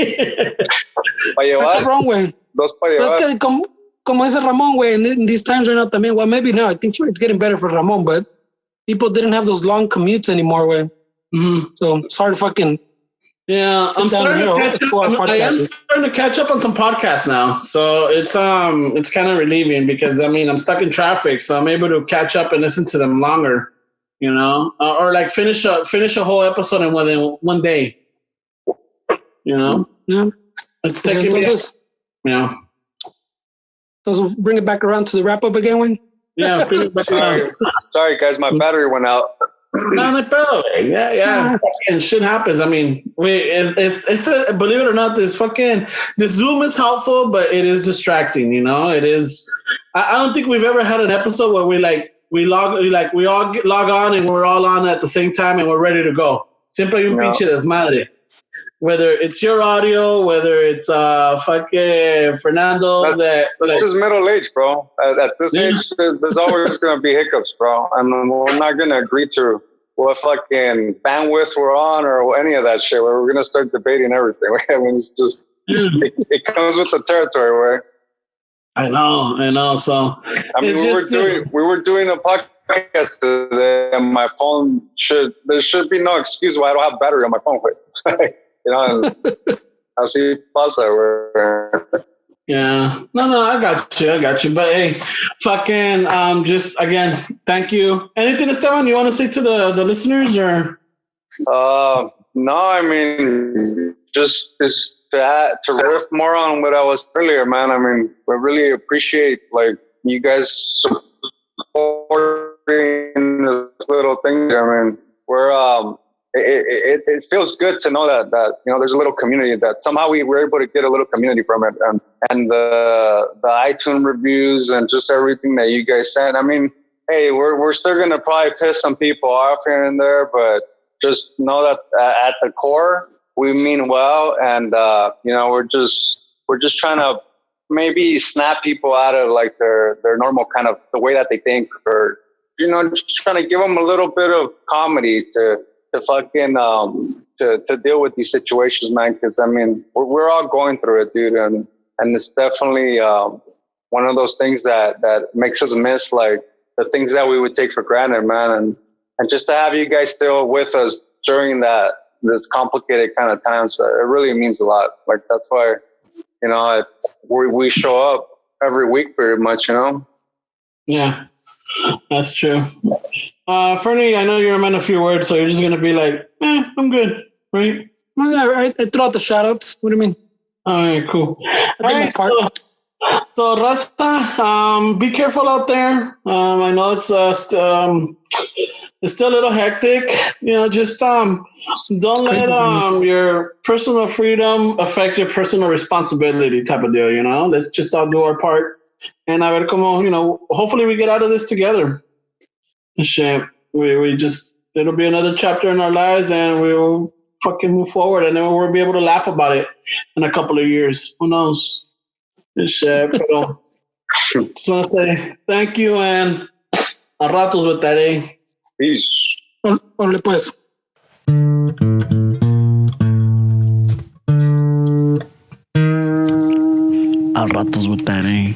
That's wrong, way. That's como dice Ramon, way, in these times right now también. Well, maybe now. I think it's getting better for Ramon, but people didn't have those long commutes anymore, way. Mm-hmm. So it's hard to fucking... Yeah, I'm starting to catch up. I am starting to catch up on some podcasts now, so it's kind of relieving because I mean I'm stuck in traffic, so I'm able to catch up and listen to them longer, you know, or like finish a whole episode in one day, you know. Yeah, it's taking me. Yeah. So bring it back around to the wrap up again, Wayne. Yeah, bring it back around. Sorry, guys, my battery went out. Yeah. Fucking shit happens. I mean, it's believe it or not, this Zoom is helpful, but it is distracting. You know, it is. I don't think we've ever had an episode where we all log on and we're all on at the same time and we're ready to go. Siempre un pinche desmadre. Whether it's your audio, whether it's fucking Fernando. This is middle age, bro. At this age, there's always going to be hiccups, bro. I mean, we're not going to agree to what fucking bandwidth we're on or any of that shit. We're going to start debating everything. I mean, it's just, it comes with the territory, right? I know. So, I mean, we were doing a podcast today, and my phone there should be no excuse why I don't have battery on my phone. You know, and así pasa, güey. Yeah. No, I got you. But hey, fucking, just again, thank you. Anything, Esteban, you want to say to the listeners or? No, I mean, just to riff more on what I was earlier, man. I mean, we really appreciate like you guys supporting this little thing. I mean, we're it feels good to know that there's a little community that somehow we were able to get a little community from it, and the iTunes reviews and just everything that you guys sent. I mean, hey, we're still gonna probably piss some people off here and there, but just know that at the core we mean well, and we're just trying to maybe snap people out of like their normal kind of the way that they think, or just trying to give them a little bit of comedy to fucking to deal with these situations, man. Because I mean, we're all going through it, dude, and it's definitely one of those things that makes us miss like the things that we would take for granted, man. And just to have you guys still with us during this complicated kind of times, it really means a lot. Like that's why we show up every week pretty much, Yeah, that's true. Fernie, I know you're a man of few words, so you're just gonna be like, I'm good, right? Yeah, right. I threw out the shout outs. What do you mean? All right, cool. I did my part. So Rasta, be careful out there. I know it's still a little hectic. Just don't let your personal freedom affect your personal responsibility type of deal. Let's just all do our part. And I come on, hopefully we get out of this together. Shit, it'll be another chapter in our lives, and we'll fucking move forward, and then we'll be able to laugh about it in a couple of years. Who knows? Shit, just want to say thank you, and a ratos with that, eh? Peace. Órale, pues. Al ratos with that, eh?